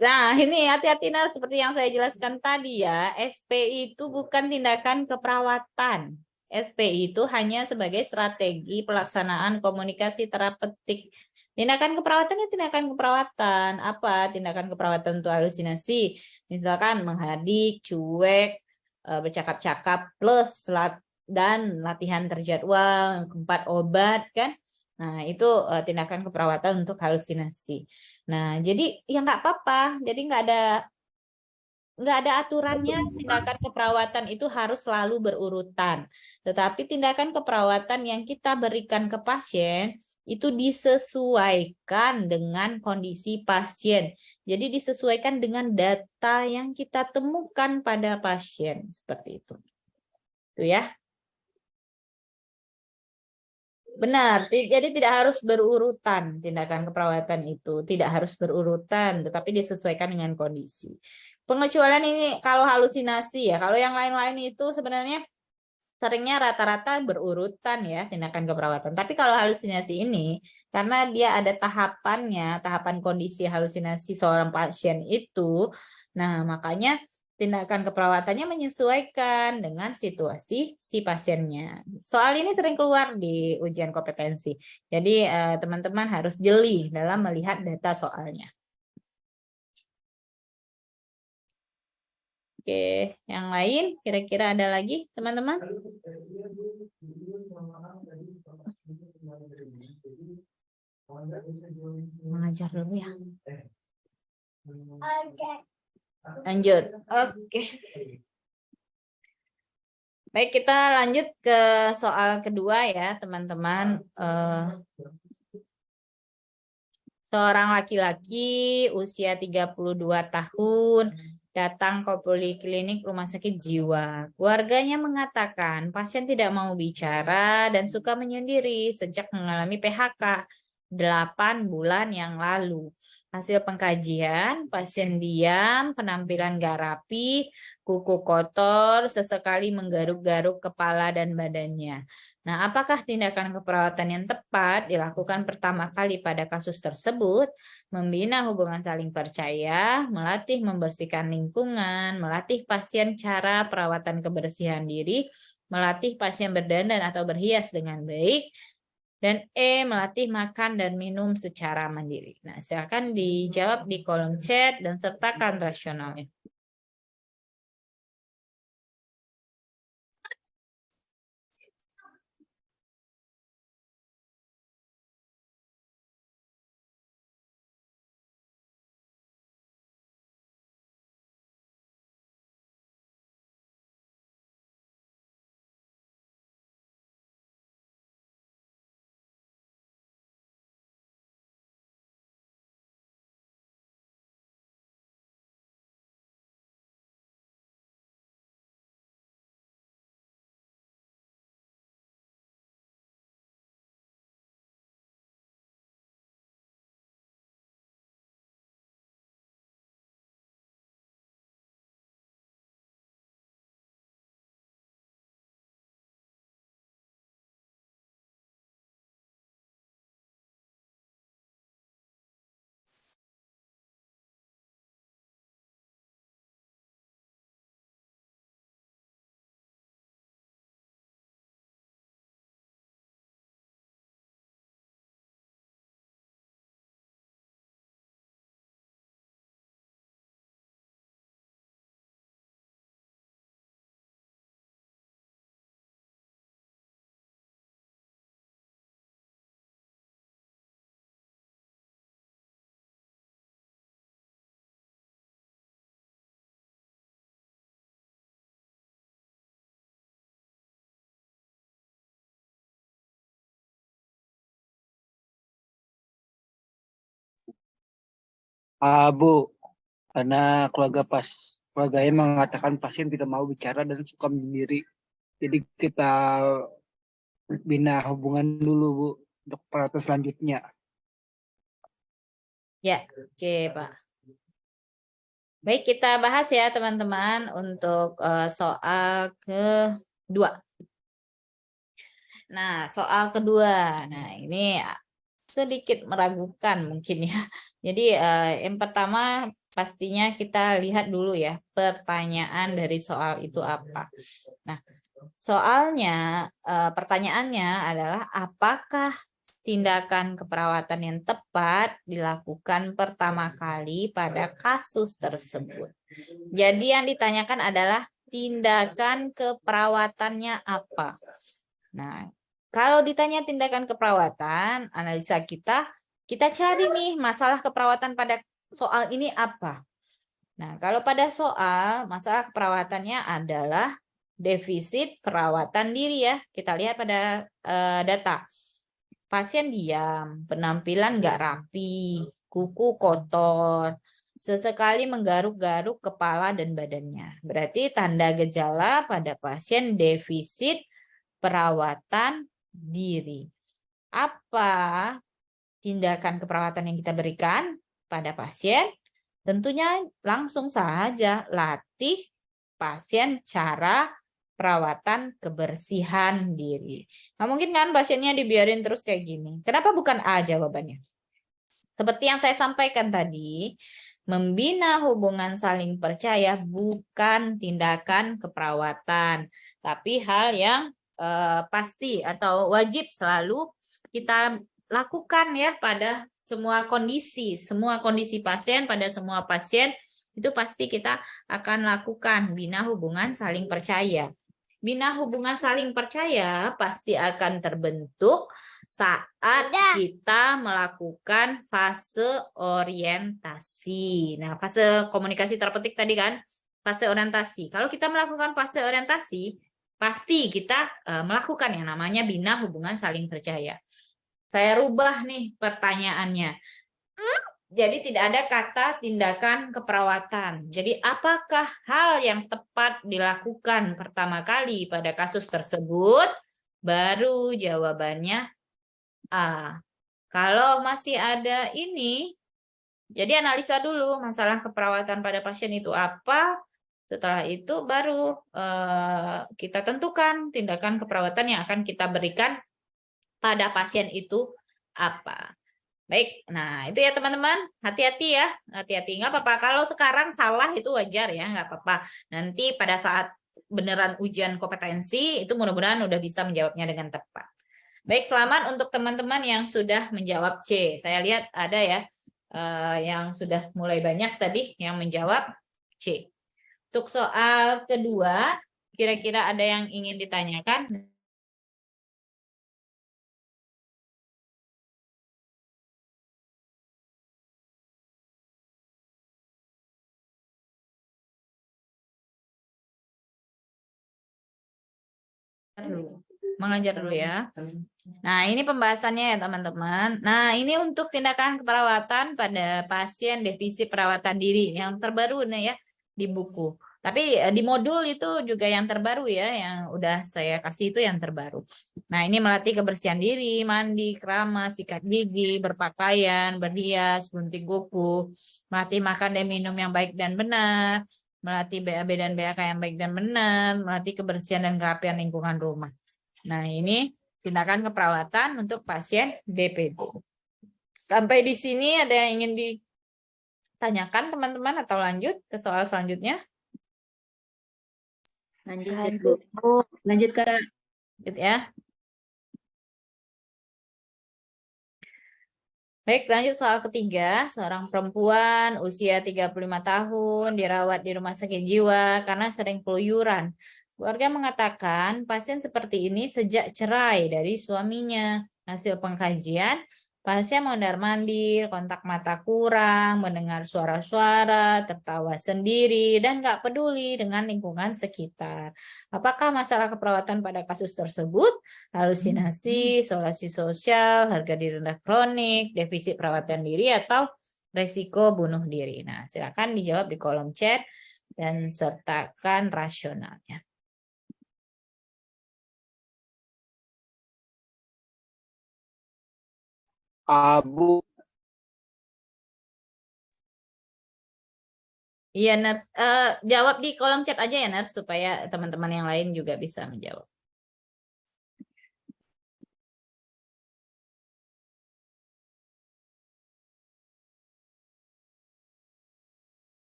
Nah, ini hati-hati seperti yang saya jelaskan tadi ya. SP itu bukan tindakan keperawatan. SP itu hanya sebagai strategi pelaksanaan komunikasi terapeutik. Tindakan keperawatan ya tindakan keperawatan. Apa tindakan keperawatan untuk halusinasi? Misalkan menghardik, cuek, bercakap-cakap, plus dan latihan terjadwal, 4 obat kan. Nah, itu tindakan keperawatan untuk halusinasi. Nah, jadi ya nggak apa-apa. Jadi nggak ada aturannya tindakan keperawatan itu harus selalu berurutan. Tetapi tindakan keperawatan yang kita berikan ke pasien itu disesuaikan dengan kondisi pasien. Jadi disesuaikan dengan data yang kita temukan pada pasien seperti itu. Itu ya. Benar, jadi tidak harus berurutan tindakan keperawatan itu, tidak harus berurutan, tetapi disesuaikan dengan kondisi. Pengecualian ini kalau halusinasi ya, kalau yang lain-lain itu sebenarnya seringnya rata-rata berurutan ya tindakan keperawatan. Tapi kalau halusinasi ini, karena dia ada tahapannya, tahapan kondisi halusinasi seorang pasien itu, nah makanya tindakan keperawatannya menyesuaikan dengan situasi si pasiennya. Soal ini sering keluar di ujian kompetensi. Jadi teman-teman harus jeli dalam melihat data soalnya. Oke, yang lain kira-kira ada lagi teman-teman? Mengajar dulu ya. Lanjut. Oke. Baik, kita lanjut ke soal kedua ya, teman-teman. Seorang laki-laki usia 32 tahun datang ke poliklinik rumah sakit jiwa. Keluarganya mengatakan pasien tidak mau bicara dan suka menyendiri sejak mengalami PHK 8 bulan yang lalu. Hasil pengkajian, pasien diam, penampilan gak rapi, kuku kotor, sesekali menggaruk-garuk kepala dan badannya. Nah, apakah tindakan keperawatan yang tepat dilakukan pertama kali pada kasus tersebut? Membina hubungan saling percaya, melatih membersihkan lingkungan, melatih pasien cara perawatan kebersihan diri, melatih pasien berdandan atau berhias dengan baik, dan melatih makan dan minum secara mandiri. Nah, silakan dijawab di kolom chat dan sertakan rasionalnya. Bu, karena keluarganya mengatakan pasien tidak mau bicara dan suka menyendiri. Jadi kita bina hubungan dulu, Bu, untuk perawatan selanjutnya. Ya, oke, Pak. Baik, kita bahas ya, teman-teman, untuk soal kedua. Nah, soal kedua. Nah, ini sedikit meragukan mungkin ya. Jadi yang pertama pastinya kita lihat dulu ya pertanyaan dari soal itu apa. Nah, soalnya pertanyaannya adalah apakah tindakan keperawatan yang tepat dilakukan pertama kali pada kasus tersebut. Jadi yang ditanyakan adalah tindakan keperawatannya apa. Nah, kalau ditanya tindakan keperawatan, analisa kita cari nih masalah keperawatan pada soal ini apa. Nah, kalau pada soal, masalah keperawatannya adalah defisit perawatan diri ya. Kita lihat pada data. Pasien diam, penampilan nggak rapi, kuku kotor, sesekali menggaruk-garuk kepala dan badannya. Berarti tanda gejala pada pasien defisit perawatan diri. Apa tindakan keperawatan yang kita berikan pada pasien? Tentunya langsung saja latih pasien cara perawatan kebersihan diri. Nah, mungkin kan pasiennya dibiarin terus kayak gini. Kenapa bukan A jawabannya? Seperti yang saya sampaikan tadi, Membina hubungan saling percaya bukan tindakan keperawatan, tapi hal yang pasti atau wajib selalu kita lakukan ya pada semua kondisi pasien, pada semua pasien itu pasti kita akan lakukan bina hubungan saling percaya. Bina hubungan saling percaya pasti akan terbentuk saat kita melakukan fase orientasi. Nah, fase komunikasi terpetik tadi kan, fase orientasi. Kalau kita melakukan fase orientasi, pasti kita melakukan yang namanya bina hubungan saling percaya. Saya rubah nih pertanyaannya. Jadi tidak ada kata tindakan keperawatan. Jadi apakah hal yang tepat dilakukan pertama kali pada kasus tersebut? Baru jawabannya A. Kalau masih ada ini, jadi analisa dulu masalah keperawatan pada pasien itu apa. Setelah itu baru kita tentukan tindakan keperawatan yang akan kita berikan pada pasien itu apa. Baik, nah itu ya teman-teman, hati-hati ya, hati-hati. Nggak apa-apa, kalau sekarang salah itu wajar ya, nggak apa-apa. Nanti pada saat beneran ujian kompetensi, itu mudah-mudahan udah bisa menjawabnya dengan tepat. Baik, selamat untuk teman-teman yang sudah menjawab C. Saya lihat ada ya, yang sudah mulai banyak tadi yang menjawab C. Untuk soal kedua, kira-kira ada yang ingin ditanyakan? Mengajar dulu ya. Nah, ini pembahasannya ya teman-teman. Nah, ini untuk tindakan keperawatan pada pasien defisit perawatan diri yang terbaru nih ya di buku. Tapi di modul itu juga yang terbaru ya, yang udah saya kasih itu yang terbaru. Nah, ini melatih kebersihan diri, mandi, keramas, sikat gigi, berpakaian, berhias, gunting kuku, melatih makan dan minum yang baik dan benar, melatih BAB dan BAK yang baik dan benar, melatih kebersihan dan kerapian lingkungan rumah. Nah, ini tindakan keperawatan untuk pasien DPD. Sampai di sini ada yang ingin ditanyakan teman-teman atau lanjut ke soal selanjutnya? Lanjut, Bu. Lanjut, Kak. Lanjut ya. Baik, lanjut soal ketiga. Seorang perempuan usia 35 tahun dirawat di rumah sakit jiwa karena sering keluyuran. Keluarga mengatakan pasien seperti ini sejak cerai dari suaminya. Hasil pengkajian, pasien mondar-mandir, kontak mata kurang, mendengar suara-suara, tertawa sendiri, dan nggak peduli dengan lingkungan sekitar. Apakah masalah keperawatan pada kasus tersebut? Halusinasi, isolasi sosial, harga diri rendah kronik, defisit perawatan diri, atau resiko bunuh diri? Nah, silakan dijawab di kolom chat dan sertakan rasionalnya. Bu. Iya, Nurse. Jawab di kolom chat aja ya, Nurse, supaya teman-teman yang lain juga bisa menjawab.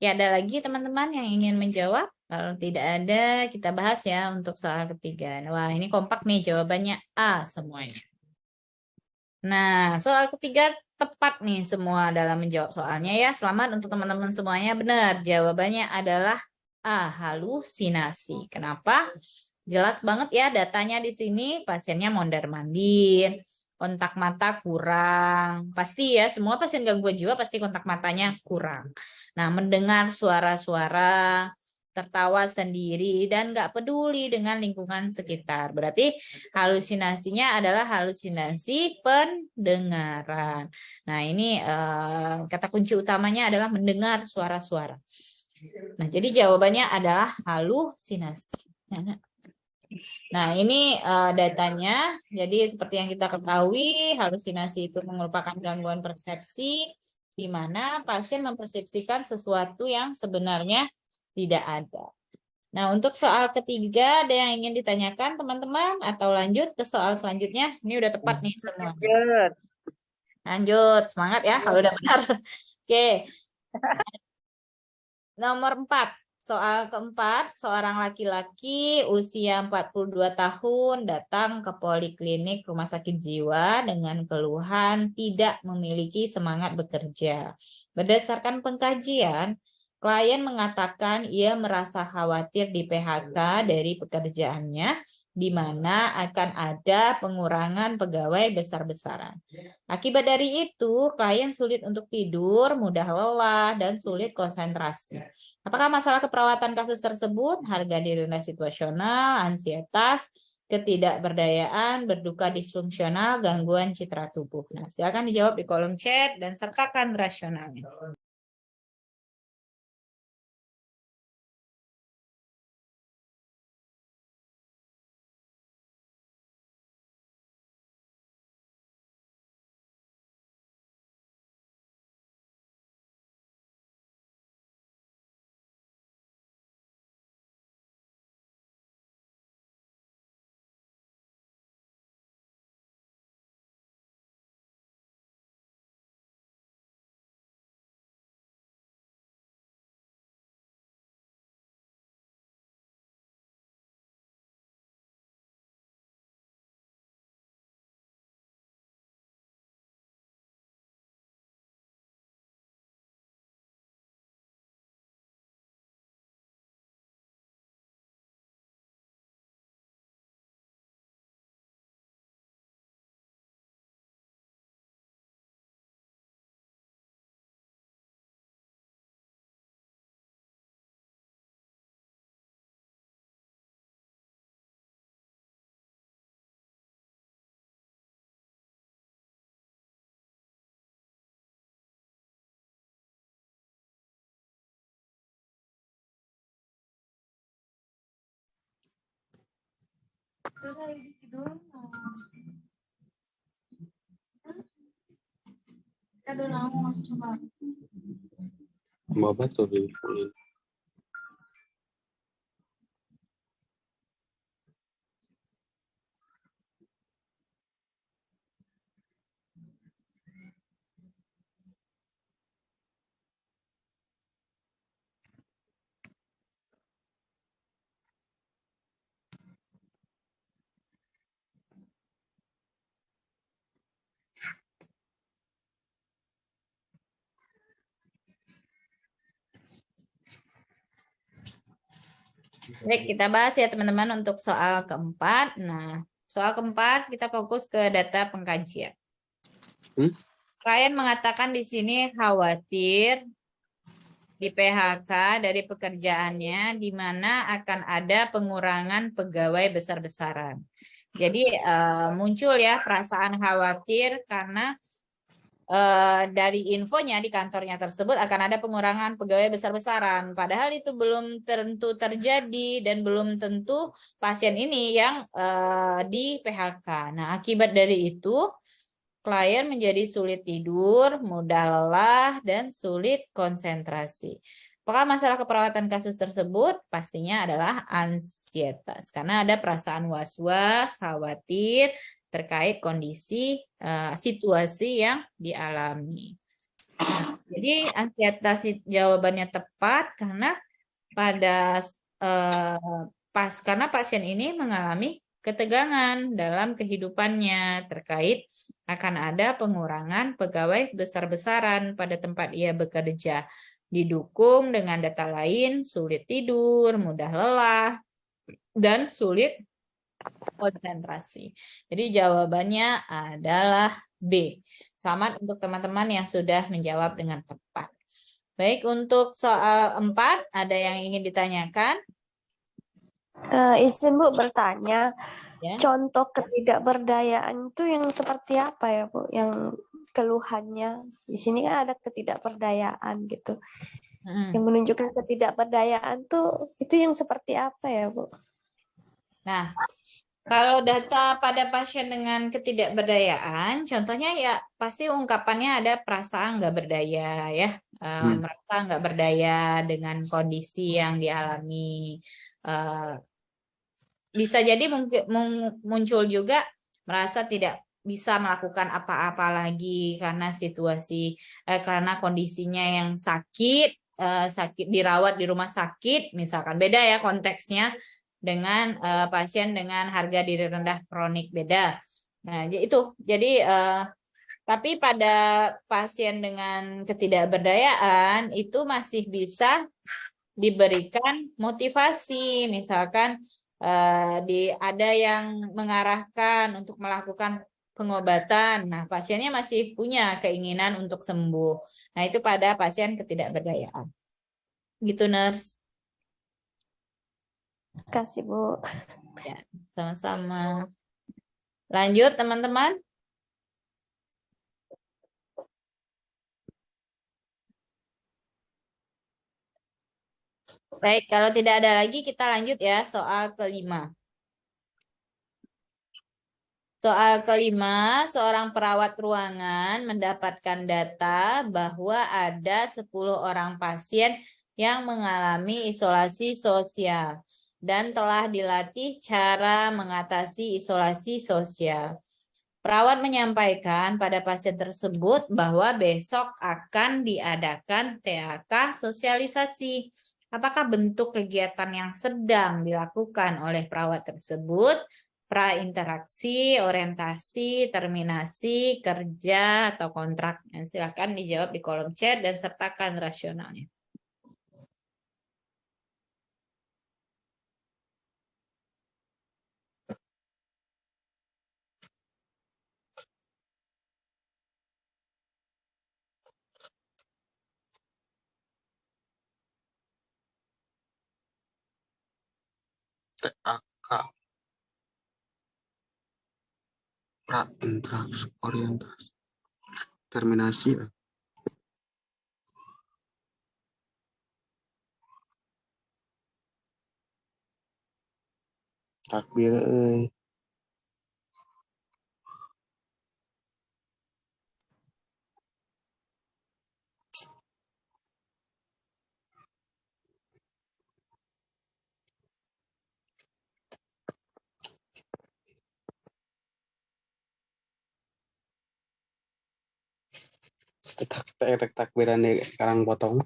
Ya, ada lagi teman-teman yang ingin menjawab? Kalau tidak ada, kita bahas ya untuk soal ketiga. Wah, ini kompak nih jawabannya A semuanya. Nah, soal ketiga tepat nih semua dalam menjawab soalnya ya. Selamat untuk teman-teman semuanya. Benar, jawabannya adalah A, halusinasi. Kenapa? Jelas banget ya datanya di sini, pasiennya mondar-mandir, kontak mata kurang. Pasti ya, semua pasien gangguan jiwa pasti kontak matanya kurang. Nah, mendengar suara-suara, tertawa sendiri, dan nggak peduli dengan lingkungan sekitar. Berarti halusinasinya adalah halusinasi pendengaran. Nah, ini kata kunci utamanya adalah mendengar suara-suara. Nah, jadi jawabannya adalah halusinasi. Nah, ini datanya. Jadi seperti yang kita ketahui, halusinasi itu merupakan gangguan persepsi di mana pasien mempersepsikan sesuatu yang sebenarnya tidak ada. Nah, untuk soal ketiga, ada yang ingin ditanyakan teman-teman atau lanjut ke soal selanjutnya? Ini udah tepat nih semua. Lanjut, semangat ya kalau udah benar. Oke. Nomor 4. Soal keempat, seorang laki-laki usia 42 tahun datang ke poliklinik rumah sakit jiwa dengan keluhan tidak memiliki semangat bekerja. Berdasarkan pengkajian, klien mengatakan ia merasa khawatir di PHK dari pekerjaannya, di mana akan ada pengurangan pegawai besar-besaran. Akibat dari itu, klien sulit untuk tidur, mudah lelah, dan sulit konsentrasi. Apakah masalah keperawatan kasus tersebut, harga diri rendah situasional, ansietas, ketidakberdayaan, berduka disfungsional, gangguan citra tubuh? Nah, silakan dijawab di kolom chat dan sertakan rasionalnya. Baik, kita bahas ya teman-teman untuk soal keempat. Nah, soal keempat kita fokus ke data pengkajian. Klien mengatakan di sini khawatir di PHK dari pekerjaannya, di mana akan ada pengurangan pegawai besar-besaran. Jadi muncul ya perasaan khawatir karena dari infonya di kantornya tersebut akan ada pengurangan pegawai besar-besaran. Padahal itu belum tentu terjadi dan belum tentu pasien ini yang di PHK. Nah, akibat dari itu klien menjadi sulit tidur, mudah lelah, dan sulit konsentrasi. Apakah masalah keperawatan kasus tersebut? Pastinya adalah ansietas, karena ada perasaan was-was, khawatir terkait kondisi situasi yang dialami. Nah, jadi ansietas jawabannya tepat karena pada karena pasien ini mengalami ketegangan dalam kehidupannya terkait akan ada pengurangan pegawai besar-besaran pada tempat ia bekerja. Didukung dengan data lain, sulit tidur, mudah lelah, dan sulit konsentrasi. Jadi jawabannya adalah B. Selamat untuk teman-teman yang sudah menjawab dengan tepat. Baik, untuk soal 4, ada yang ingin ditanyakan? Izin Bu bertanya, Ya. contoh ketidakberdayaan itu yang seperti apa ya Bu? Yang keluhannya di sini kan ada ketidakberdayaan gitu. Yang menunjukkan ketidakberdayaan tuh itu yang seperti apa ya Bu? Nah, kalau data pada pasien dengan ketidakberdayaan, contohnya ya pasti ungkapannya ada perasaan nggak berdaya ya, merasa nggak berdaya dengan kondisi yang dialami. Bisa jadi mungkin muncul juga merasa tidak bisa melakukan apa-apa lagi karena situasi karena kondisinya yang sakit dirawat di rumah sakit misalkan, beda ya konteksnya dengan pasien dengan harga diri rendah kronik, beda. Nah itu jadi tapi pada pasien dengan ketidakberdayaan itu masih bisa diberikan motivasi, misalkan ada yang mengarahkan untuk melakukan pengobatan. Nah, pasiennya masih punya keinginan untuk sembuh. Nah, itu pada pasien ketidakberdayaan. Gitu, Nurse. Terima kasih Bu. Ya, sama-sama. Lanjut, teman-teman. Baik, kalau tidak ada lagi kita lanjut ya soal kelima. Soal kelima, seorang perawat ruangan mendapatkan data bahwa ada 10 orang pasien yang mengalami isolasi sosial dan telah dilatih cara mengatasi isolasi sosial. Perawat menyampaikan pada pasien tersebut bahwa besok akan diadakan TAK sosialisasi. Apakah bentuk kegiatan yang sedang dilakukan oleh perawat tersebut prainteraksi, orientasi, terminasi, kerja, atau kontrak? Silakan dijawab di kolom chat dan sertakan rasionalnya. TAK prainteraksi orientasi terminasi takbir takbiran di Karang Potong.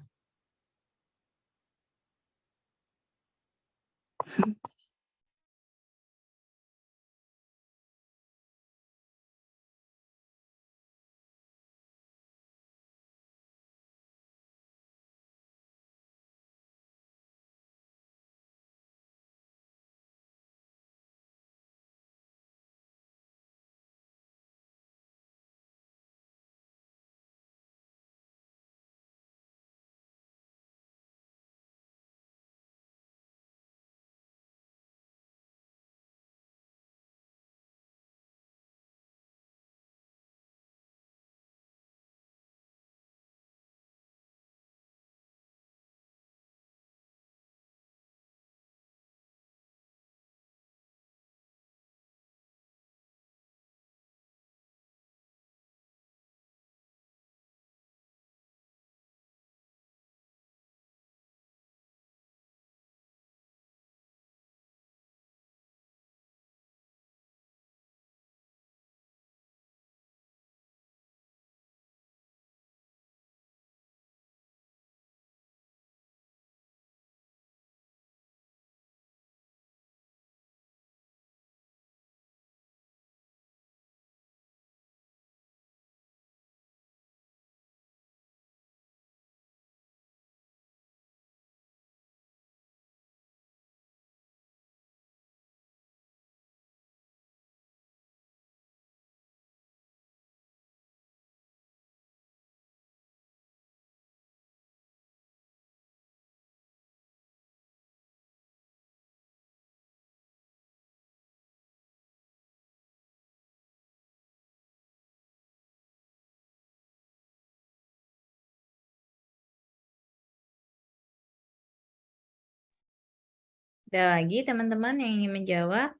Ada lagi teman-teman yang ingin menjawab?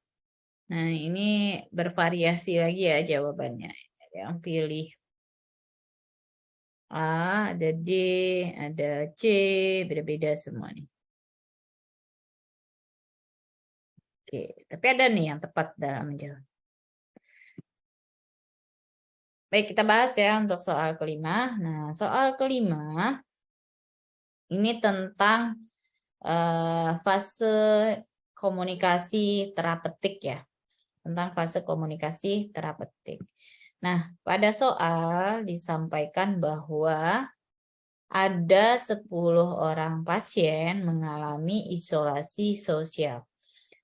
Nah, ini bervariasi lagi ya jawabannya. Ada yang pilih A, ada D, ada C, beda-beda semua nih. Oke, tapi ada nih yang tepat dalam menjawab. Baik, kita bahas ya untuk soal kelima. Nah, soal kelima ini tentang fase komunikasi terapeutik ya. Tentang fase komunikasi terapeutik. Nah, pada soal disampaikan bahwa ada 10 orang pasien mengalami isolasi sosial.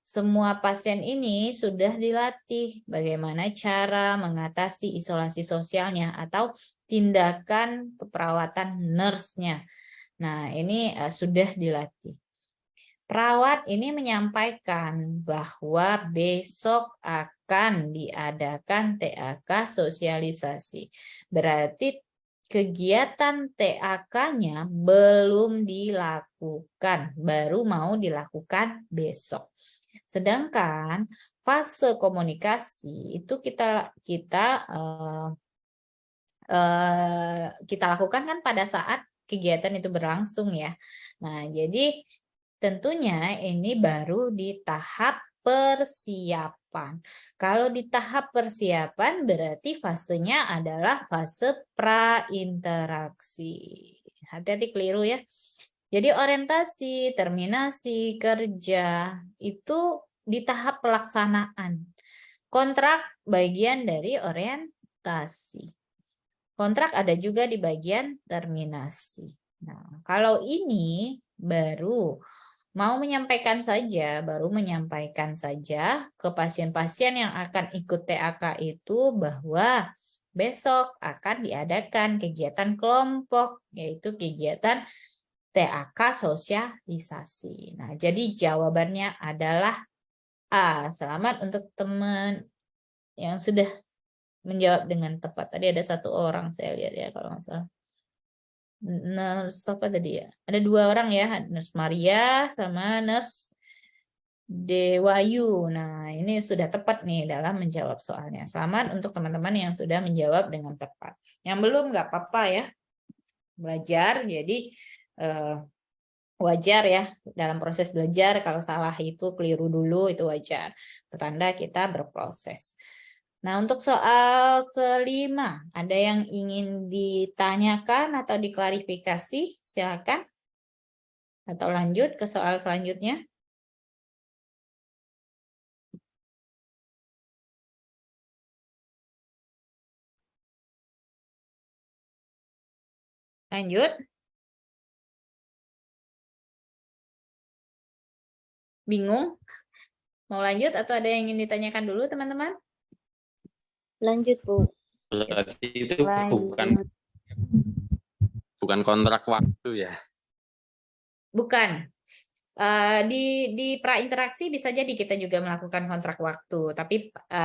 Semua pasien ini sudah dilatih bagaimana cara mengatasi isolasi sosialnya atau tindakan keperawatan nurse-nya. Nah, ini sudah dilatih. Perawat ini menyampaikan bahwa besok akan diadakan TAK sosialisasi. Berarti kegiatan TAK-nya belum dilakukan, baru mau dilakukan besok. Sedangkan fase komunikasi itu kita lakukan kan pada saat kegiatan itu berlangsung ya. Nah, jadi tentunya ini baru di tahap persiapan. Kalau di tahap persiapan berarti fasenya adalah fase prainteraksi. Hati-hati keliru ya. Jadi orientasi, terminasi, kerja itu di tahap pelaksanaan. Kontrak bagian dari orientasi. Kontrak ada juga di bagian terminasi. Nah, kalau ini baru menyampaikan saja ke pasien-pasien yang akan ikut TAK itu bahwa besok akan diadakan kegiatan kelompok, yaitu kegiatan TAK sosialisasi. Nah, jadi jawabannya adalah A. Selamat untuk teman yang sudah menjawab dengan tepat. Tadi ada 1 orang saya lihat ya kalau nggak salah. Nurse apa tadi ya? Ada 2 orang ya, Nurse Maria sama Nurse Dewayu. Nah, ini sudah tepat nih dalam menjawab soalnya. Selamat untuk teman-teman yang sudah menjawab dengan tepat. Yang belum nggak apa-apa ya. Belajar, jadi wajar ya dalam proses belajar. Kalau salah itu keliru dulu, itu wajar. Pertanda kita berproses. Nah, untuk soal kelima, ada yang ingin ditanyakan atau diklarifikasi? Silakan. Atau lanjut ke soal selanjutnya. Lanjut. Bingung? Mau lanjut atau ada yang ingin ditanyakan dulu, teman-teman? Lanjut, Bu. Berarti itu Lanjut. bukan kontrak waktu ya. Bukan. Di prainteraksi bisa jadi kita juga melakukan kontrak waktu,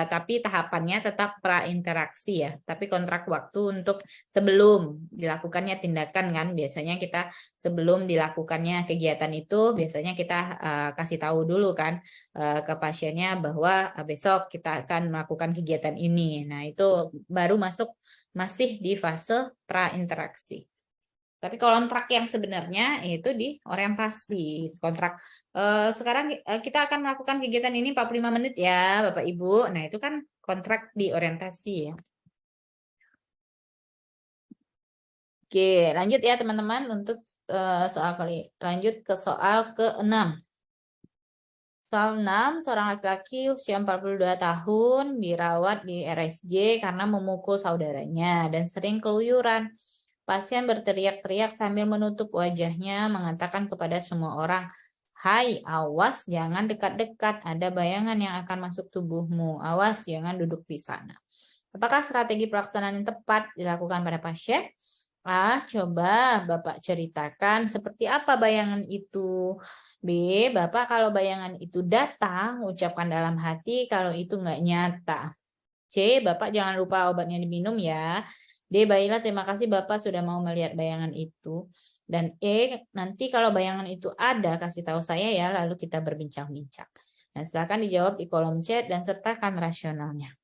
tapi tahapannya tetap prainteraksi ya. Tapi kontrak waktu untuk sebelum dilakukannya tindakan kan, biasanya kita sebelum dilakukannya kegiatan itu biasanya kita kasih tahu dulu kan ke pasiennya bahwa besok kita akan melakukan kegiatan ini. Nah, itu baru masih di fase prainteraksi. Tapi kontrak yang sebenarnya itu di orientasi. Kontrak sekarang kita akan melakukan kegiatan ini 45 menit ya Bapak Ibu. Nah, itu kan kontrak di orientasi ya. Oke, lanjut ya teman-teman untuk lanjut ke soal ke-6. Soal 6, seorang laki-laki usia 42 tahun dirawat di RSJ karena memukul saudaranya dan sering keluyuran. Pasien berteriak-teriak sambil menutup wajahnya, mengatakan kepada semua orang, "Hai, awas jangan dekat-dekat, ada bayangan yang akan masuk tubuhmu. Awas jangan duduk di sana." Apakah strategi pelaksanaan yang tepat dilakukan pada pasien? A. Coba Bapak ceritakan seperti apa bayangan itu. B. Bapak kalau bayangan itu datang, ucapkan dalam hati kalau itu nggak nyata. C. Bapak jangan lupa obatnya diminum ya. D, baiklah, terima kasih Bapak sudah mau melihat bayangan itu. Dan E, nanti kalau bayangan itu ada, kasih tahu saya ya, lalu kita berbincang-bincang. Dan silakan dijawab di kolom chat dan sertakan rasionalnya.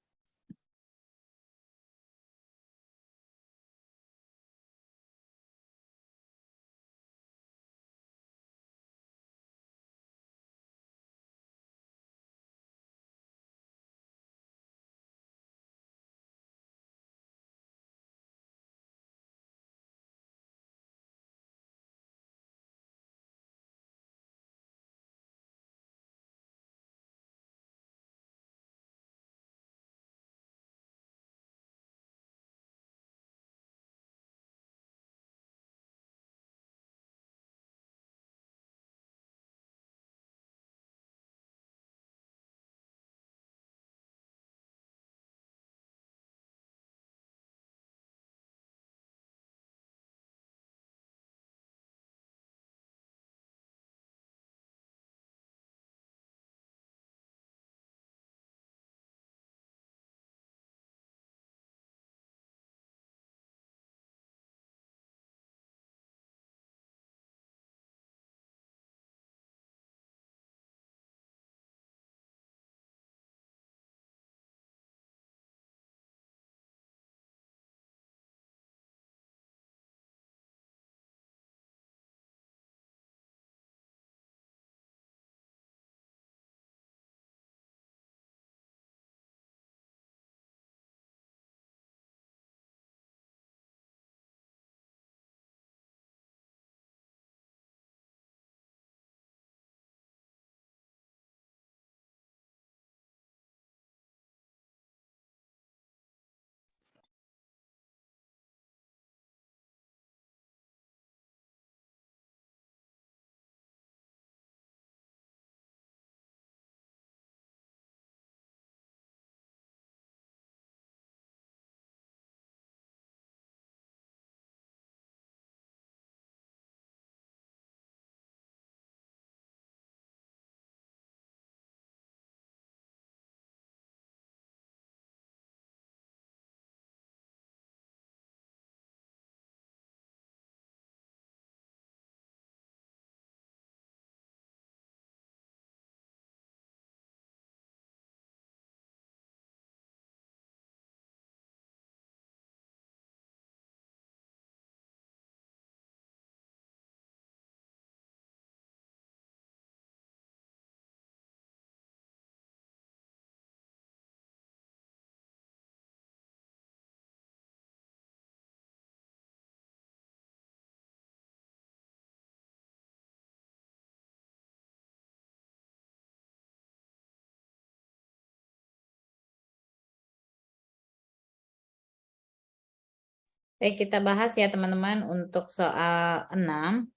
Baik, kita bahas ya teman-teman untuk soal 6.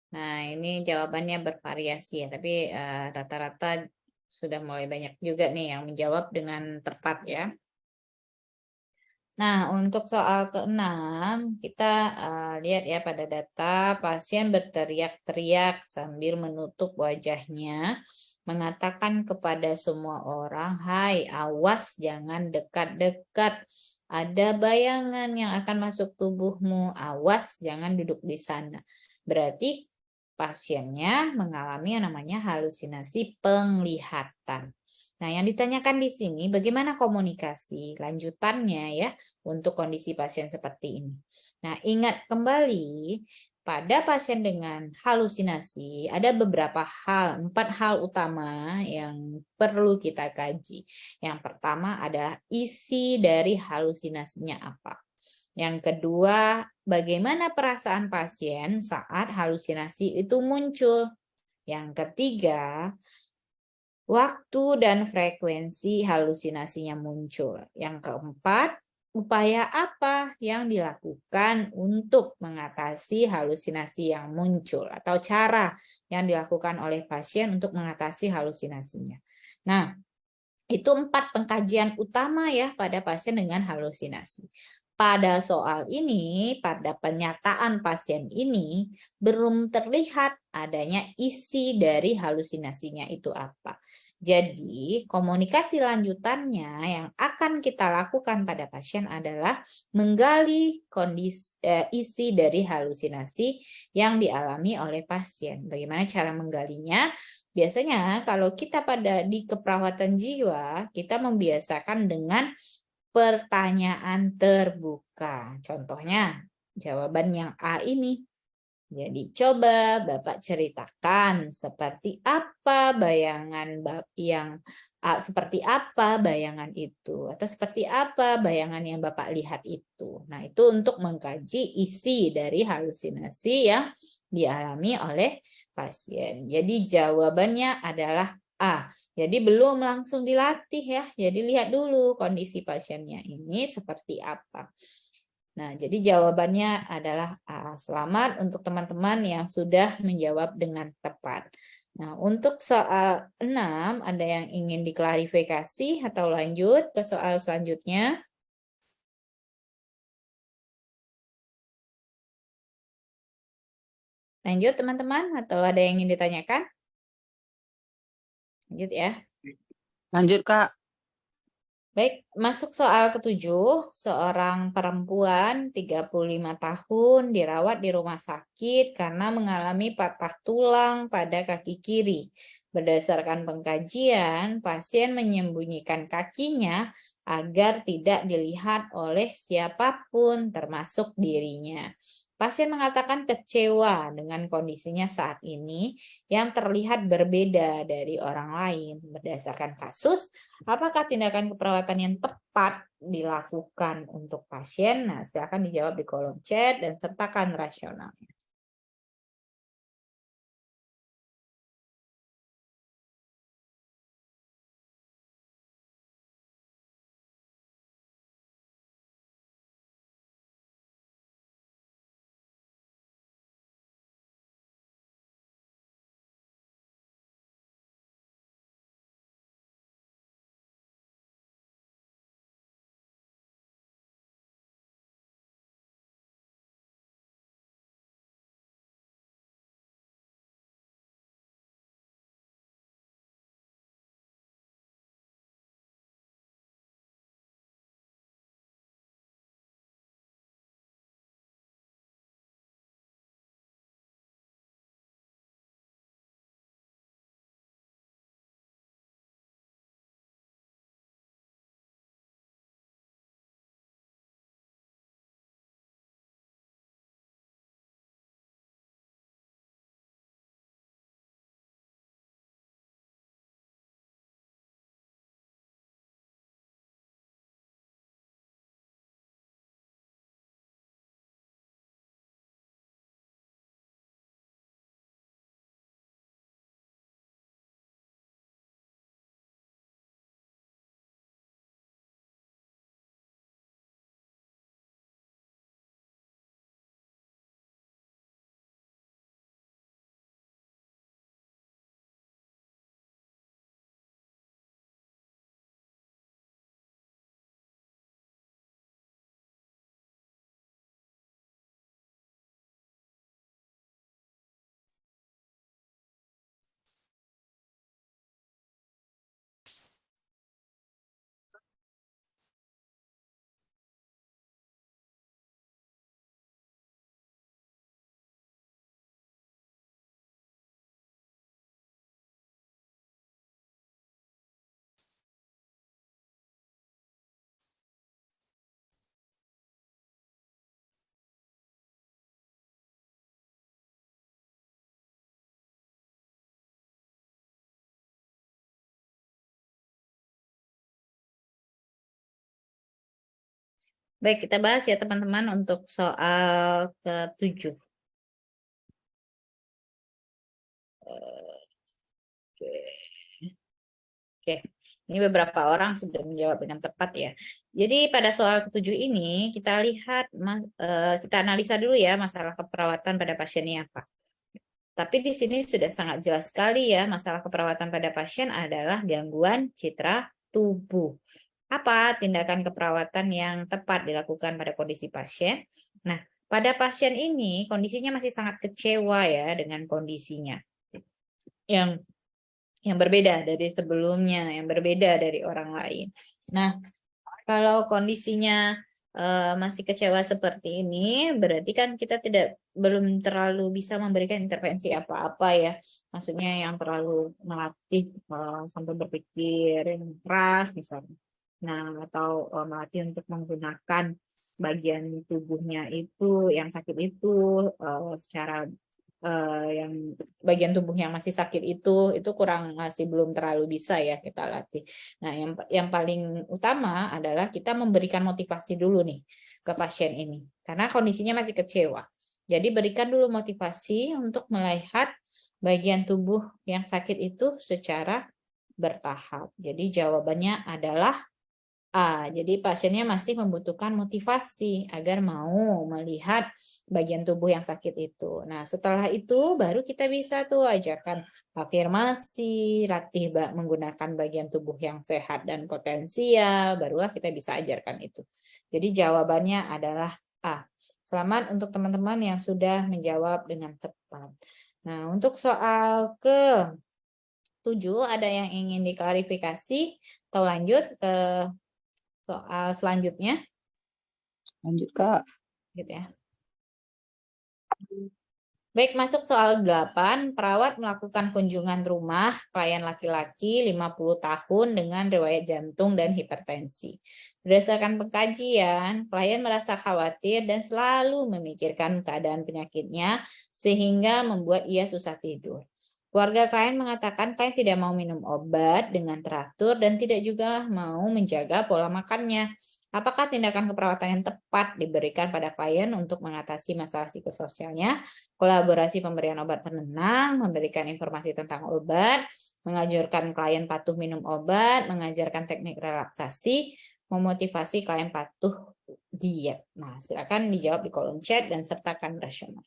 Nah, ini jawabannya bervariasi ya, tapi rata-rata sudah mulai banyak juga nih yang menjawab dengan tepat ya. Nah, untuk soal ke-6, kita lihat ya pada data pasien berteriak-teriak sambil menutup wajahnya, mengatakan kepada semua orang, "Hai, awas jangan dekat-dekat. Ada bayangan yang akan masuk tubuhmu, awas jangan duduk di sana." Berarti pasiennya mengalami yang namanya halusinasi penglihatan. Nah, yang ditanyakan di sini bagaimana komunikasi lanjutannya ya untuk kondisi pasien seperti ini. Nah, ingat kembali pada pasien dengan halusinasi ada beberapa hal, 4 hal utama yang perlu kita kaji. Yang pertama adalah isi dari halusinasinya apa. Yang kedua, bagaimana perasaan pasien saat halusinasi itu muncul. Yang ketiga, waktu dan frekuensi halusinasinya muncul. Yang keempat, upaya apa yang dilakukan untuk mengatasi halusinasi yang muncul atau cara yang dilakukan oleh pasien untuk mengatasi halusinasinya. Nah, itu 4 pengkajian utama ya pada pasien dengan halusinasi. Pada soal ini, pada penyataan pasien ini, belum terlihat adanya isi dari halusinasinya itu apa. Jadi, komunikasi lanjutannya yang akan kita lakukan pada pasien adalah menggali isi dari halusinasi yang dialami oleh pasien. Bagaimana cara menggalinya? Biasanya kalau kita di keperawatan jiwa, kita membiasakan dengan pertanyaan terbuka. Contohnya, jawaban yang A ini. Jadi coba Bapak ceritakan seperti apa bayangan seperti apa bayangan itu, atau seperti apa bayangan yang Bapak lihat itu. Nah, itu untuk mengkaji isi dari halusinasi yang dialami oleh pasien. Jadi jawabannya adalah A. Jadi belum langsung dilatih ya. Jadi lihat dulu kondisi pasiennya ini seperti apa. Nah, jadi jawabannya adalah A. Selamat untuk teman-teman yang sudah menjawab dengan tepat. Nah, untuk soal 6, ada yang ingin diklarifikasi atau lanjut ke soal selanjutnya? Lanjut teman-teman, atau ada yang ingin ditanyakan? Lanjut ya. Lanjut, Kak. Baik, masuk soal ke-7, seorang perempuan 35 tahun dirawat di rumah sakit karena mengalami patah tulang pada kaki kiri. Berdasarkan pengkajian, pasien menyembunyikan kakinya agar tidak dilihat oleh siapapun, termasuk dirinya. Pasien mengatakan kecewa dengan kondisinya saat ini yang terlihat berbeda dari orang lain. Berdasarkan kasus, apakah tindakan keperawatan yang tepat dilakukan untuk pasien? Nah, silakan dijawab di kolom chat dan sertakan rasionalnya. Baik, kita bahas ya teman-teman untuk soal ke-7. Oke, ini beberapa orang sudah menjawab dengan tepat ya. Jadi pada soal ke-7 ini kita lihat, kita analisa dulu ya masalah keperawatan pada pasien ini apa. Tapi di sini sudah sangat jelas sekali ya, masalah keperawatan pada pasien adalah gangguan citra tubuh. Apa tindakan keperawatan yang tepat dilakukan pada kondisi pasien? Nah, pada pasien ini kondisinya masih sangat kecewa ya dengan kondisinya. Yang yang berbeda dari sebelumnya, yang berbeda dari orang lain. Nah, kalau kondisinya masih kecewa seperti ini, berarti kan kita belum terlalu bisa memberikan intervensi apa-apa ya. Maksudnya yang terlalu melatih sampai berpikir yang keras misalnya. Nah, atau melatih untuk menggunakan bagian tubuhnya itu yang sakit itu secara yang bagian tubuh yang masih sakit itu masih belum terlalu bisa ya kita latih. Nah, yang paling utama adalah kita memberikan motivasi dulu nih ke pasien ini karena kondisinya masih kecewa. Jadi berikan dulu motivasi untuk melihat bagian tubuh yang sakit itu secara bertahap. Jadi jawabannya adalah A. Jadi pasiennya masih membutuhkan motivasi agar mau melihat bagian tubuh yang sakit itu. Nah, setelah itu baru kita bisa tuh ajarkan afirmasi, latih menggunakan bagian tubuh yang sehat dan potensial, barulah kita bisa ajarkan itu. Jadi jawabannya adalah A. Selamat untuk teman-teman yang sudah menjawab dengan tepat. Nah, untuk soal ke-7 ada yang ingin diklarifikasi atau lanjut ke soal selanjutnya, Lanjut, Kak. gitu ya. Baik, masuk soal 8. Perawat melakukan kunjungan rumah klien laki-laki 50 tahun dengan riwayat jantung dan hipertensi. Berdasarkan pengkajian, klien merasa khawatir dan selalu memikirkan keadaan penyakitnya sehingga membuat ia susah tidur. Keluarga klien mengatakan klien tidak mau minum obat dengan teratur dan tidak juga mau menjaga pola makannya. Apakah tindakan keperawatan yang tepat diberikan pada klien untuk mengatasi masalah psikososialnya? Kolaborasi pemberian obat penenang, memberikan informasi tentang obat, mengajarkan klien patuh minum obat, mengajarkan teknik relaksasi, memotivasi klien patuh diet. Nah, silakan dijawab di kolom chat dan sertakan rasional.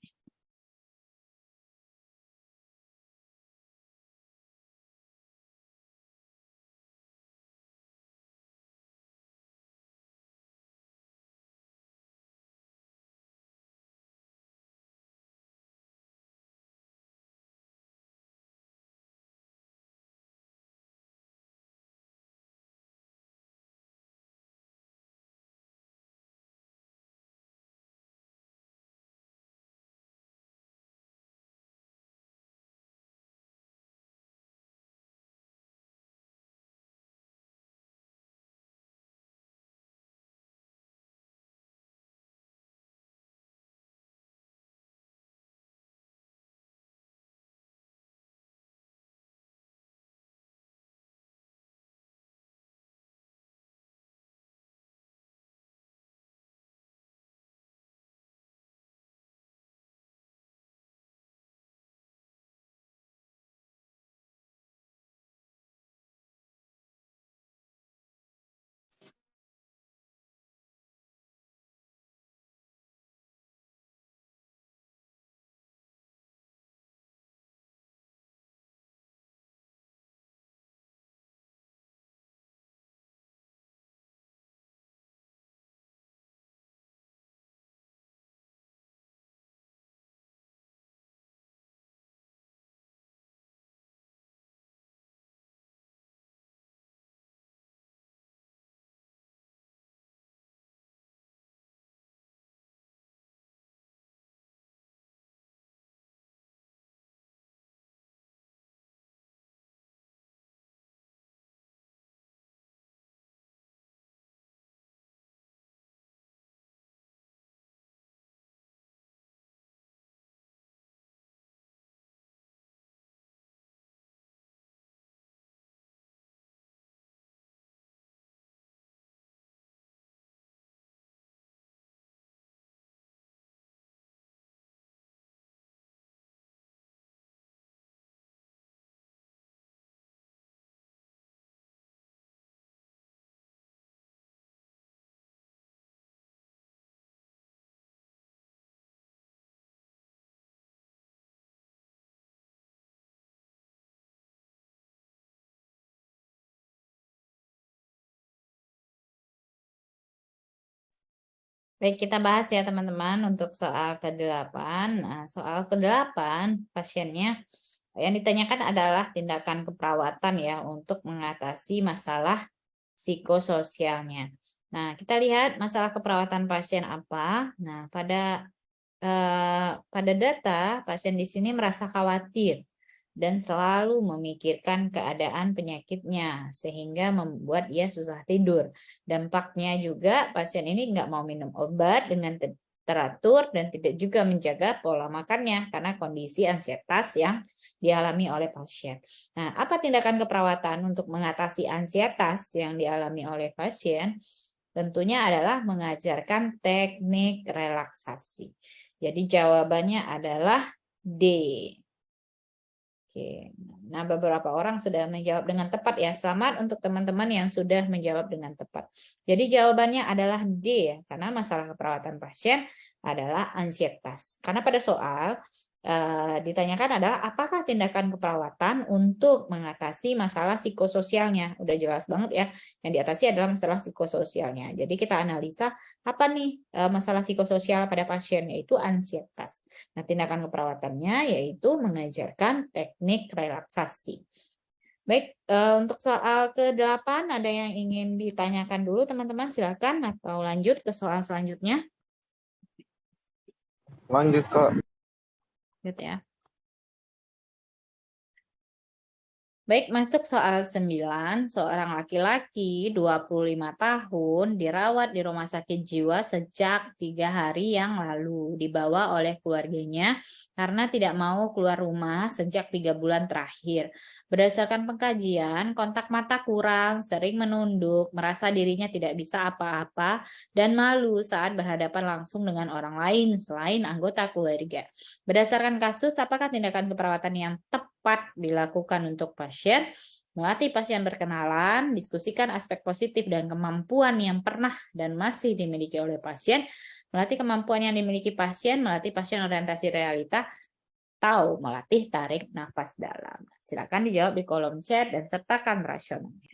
Baik, kita bahas ya teman-teman untuk soal ke-8. Nah, soal ke-8 pasiennya Yang ditanyakan adalah tindakan keperawatan ya untuk mengatasi masalah psikososialnya. Nah, kita lihat masalah keperawatan pasien apa. Nah, pada data pasien di sini merasa khawatir dan selalu memikirkan keadaan penyakitnya sehingga membuat dia susah tidur. Dampaknya juga pasien ini nggak mau minum obat dengan teratur dan tidak juga menjaga pola makannya karena kondisi ansietas yang dialami oleh pasien. Nah, apa tindakan keperawatan untuk mengatasi ansietas yang dialami oleh pasien? Tentunya adalah mengajarkan teknik relaksasi. Jadi jawabannya adalah D. Oke. Nah, beberapa orang sudah menjawab dengan tepat ya. Selamat untuk teman-teman yang sudah menjawab dengan tepat. Jadi jawabannya adalah D ya, karena masalah keperawatan pasien adalah ansietas. Karena pada soal ditanyakan adalah apakah tindakan keperawatan untuk mengatasi masalah psikososialnya. Udah jelas banget ya, yang diatasi adalah masalah psikososialnya. Jadi kita analisa apa nih masalah psikososial pada pasien, yaitu ansietas. Nah, tindakan keperawatannya yaitu mengajarkan teknik relaksasi. Baik, untuk soal ke-8 ada yang ingin ditanyakan dulu teman-teman, silakan atau lanjut ke soal selanjutnya. Lanjut Kak. Gitu ya. Baik, masuk soal 9. Seorang laki-laki 25 tahun dirawat di rumah sakit jiwa sejak 3 hari yang lalu. Dibawa oleh keluarganya karena tidak mau keluar rumah sejak 3 bulan terakhir. Berdasarkan pengkajian, kontak mata kurang, sering menunduk, merasa dirinya tidak bisa apa-apa, dan malu saat berhadapan langsung dengan orang lain selain anggota keluarga. Berdasarkan kasus, apakah tindakan keperawatan yang tepat dilakukan untuk pasien? Melatih pasien berkenalan, diskusikan aspek positif dan kemampuan yang pernah dan masih dimiliki oleh pasien, melatih kemampuan yang dimiliki pasien, melatih pasien orientasi realita, atau melatih tarik nafas dalam. Silakan dijawab di kolom chat dan sertakan rasionalnya.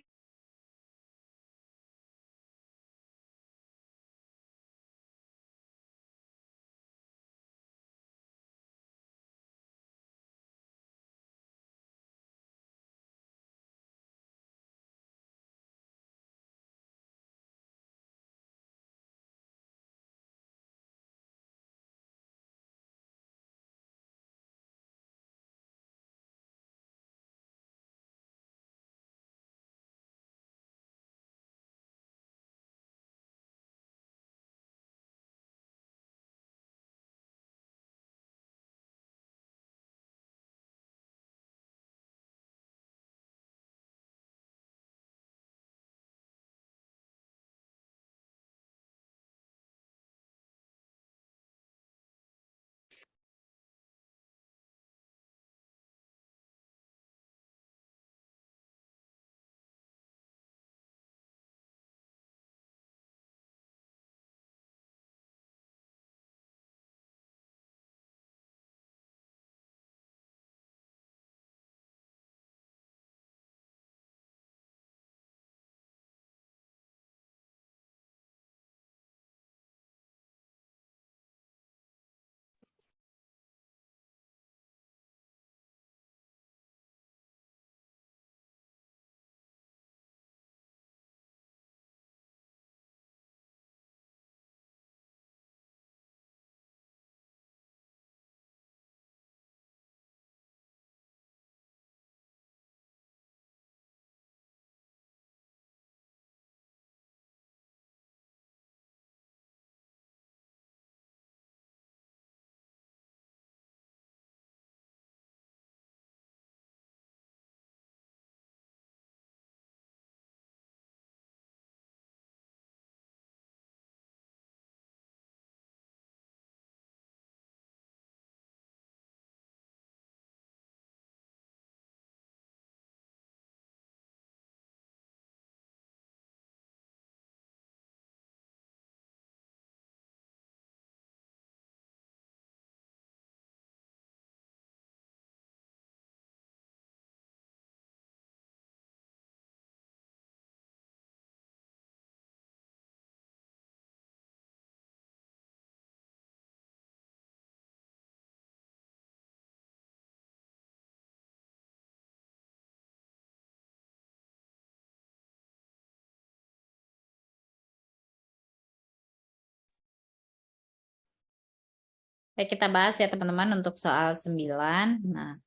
Baik, kita bahas ya teman-teman untuk soal 9. Nah,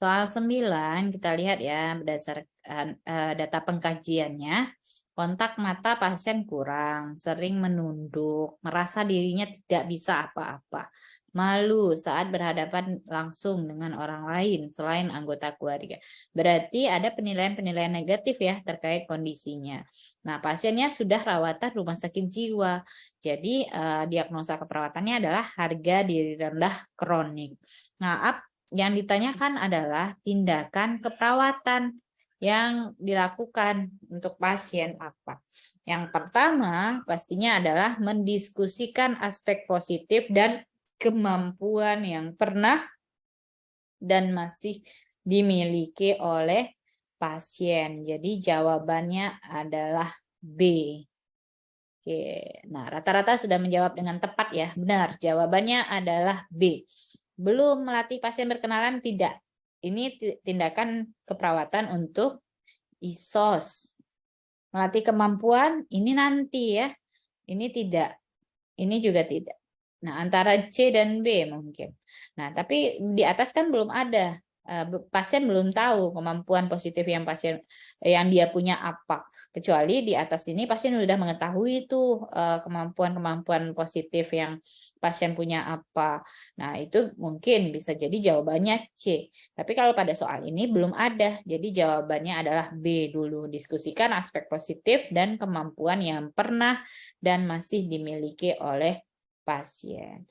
soal 9 kita lihat ya berdasarkan data pengkajiannya. Kontak mata pasien kurang, sering menunduk, merasa dirinya tidak bisa apa-apa, malu saat berhadapan langsung dengan orang lain selain anggota keluarga. Berarti ada penilaian-penilaian negatif ya terkait kondisinya. Nah, pasiennya sudah rawatan rumah sakit jiwa. Jadi diagnosa keperawatannya adalah harga diri rendah kronik. Nah, yang ditanyakan adalah tindakan keperawatan yang dilakukan untuk pasien apa. Yang pertama pastinya adalah mendiskusikan aspek positif dan kemampuan yang pernah dan masih dimiliki oleh pasien. Jadi jawabannya adalah B. Oke, nah rata-rata sudah menjawab dengan tepat ya. Benar, jawabannya adalah B. Belum melatih pasien berkenalan, tidak. Ini tindakan keperawatan untuk ISOS. Melatih kemampuan, ini nanti ya. Ini tidak. Ini juga tidak. Nah, antara C dan B mungkin. Nah, tapi di atas kan belum ada. Pasien belum tahu kemampuan positif yang dia punya apa. Kecuali di atas ini pasien sudah mengetahui itu kemampuan-kemampuan positif yang pasien punya apa. Nah, itu mungkin bisa jadi jawabannya C. Tapi kalau pada soal ini belum ada. Jadi jawabannya adalah B dulu. Diskusikan aspek positif dan kemampuan yang pernah dan masih dimiliki oleh pasien.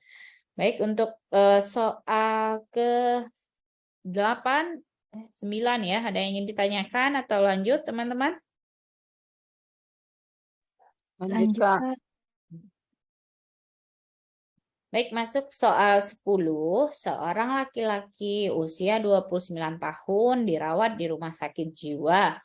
Baik, untuk soal ke-8, 9 ya, ada yang ingin ditanyakan atau lanjut teman-teman? Lanjut, Kak. Baik, masuk soal 10. Seorang laki-laki usia 29 tahun dirawat di rumah sakit jiwa.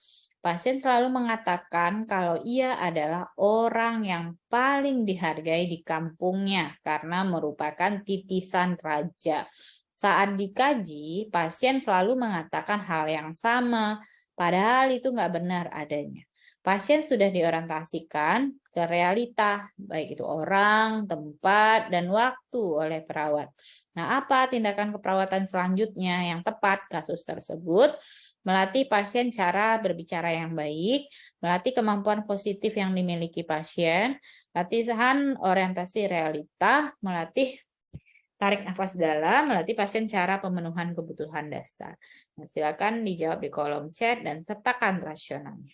Pasien selalu mengatakan kalau ia adalah orang yang paling dihargai di kampungnya karena merupakan titisan raja. Saat dikaji, pasien selalu mengatakan hal yang sama, padahal itu nggak benar adanya. Pasien sudah diorientasikan ke realita, baik itu orang, tempat, dan waktu oleh perawat. Nah, apa tindakan keperawatan selanjutnya yang tepat kasus tersebut? Melatih pasien cara berbicara yang baik, melatih kemampuan positif yang dimiliki pasien, latihan orientasi realita, melatih tarik nafas dalam, melatih pasien cara pemenuhan kebutuhan dasar. Nah, silakan dijawab di kolom chat dan sertakan rasionalnya.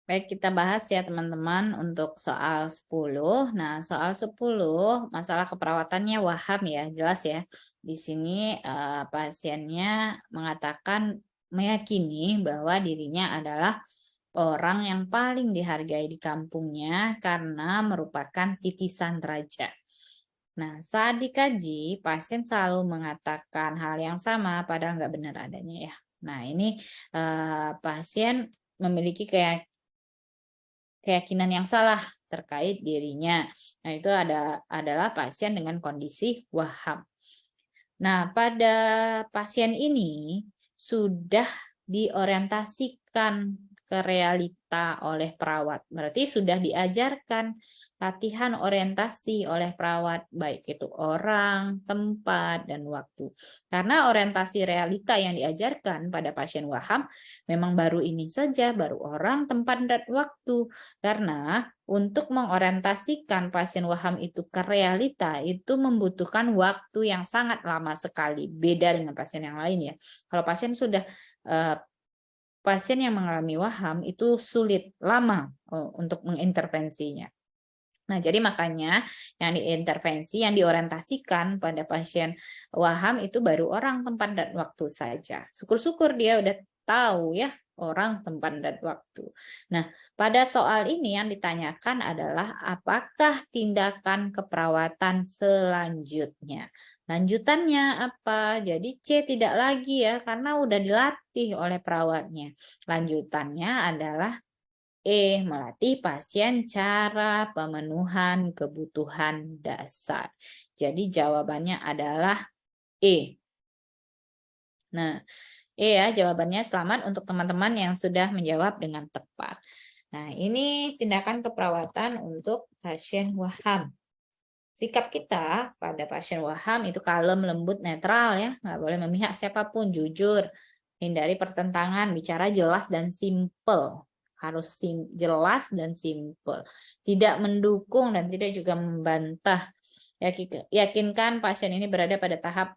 Baik, kita bahas ya teman-teman untuk soal 10. Nah, soal 10 masalah keperawatannya waham ya, jelas ya. Di sini pasiennya mengatakan meyakini bahwa dirinya adalah orang yang paling dihargai di kampungnya karena merupakan titisan raja. Nah, saat dikaji, pasien selalu mengatakan hal yang sama padahal nggak benar adanya ya. Nah, ini pasien memiliki keyakinan yang salah terkait dirinya. Nah, itu adalah pasien dengan kondisi waham. Nah, pada pasien ini sudah diorientasikan ke realita oleh perawat. Berarti sudah diajarkan latihan orientasi oleh perawat, baik itu orang, tempat, dan waktu. Karena orientasi realita yang diajarkan pada pasien waham memang baru ini saja, baru orang, tempat, dan waktu. Karena untuk mengorientasikan pasien waham itu ke realita itu membutuhkan waktu yang sangat lama sekali, beda dengan pasien yang lain ya. Kalau pasien yang mengalami waham itu sulit, lama untuk mengintervensinya. Nah, jadi makanya yang diintervensi, yang diorientasikan pada pasien waham itu baru orang, tempat, dan waktu saja. Syukur-syukur dia udah tahu ya, orang, tempat, dan waktu. Nah, pada soal ini yang ditanyakan adalah apakah tindakan keperawatan selanjutnya? Lanjutannya apa? Jadi C tidak lagi ya, karena udah dilatih oleh perawatnya. Lanjutannya adalah E, melatih pasien cara pemenuhan kebutuhan dasar. Jadi jawabannya adalah E. Nah, E ya jawabannya. Selamat untuk teman-teman yang sudah menjawab dengan tepat. Nah, ini tindakan keperawatan untuk pasien waham. Sikap kita pada pasien waham itu kalem, lembut, netral ya. Nggak boleh memihak siapapun, jujur. Hindari pertentangan, bicara jelas dan simple. Harus jelas dan simple. Tidak mendukung dan tidak juga membantah. Yakinkan pasien ini berada pada tahap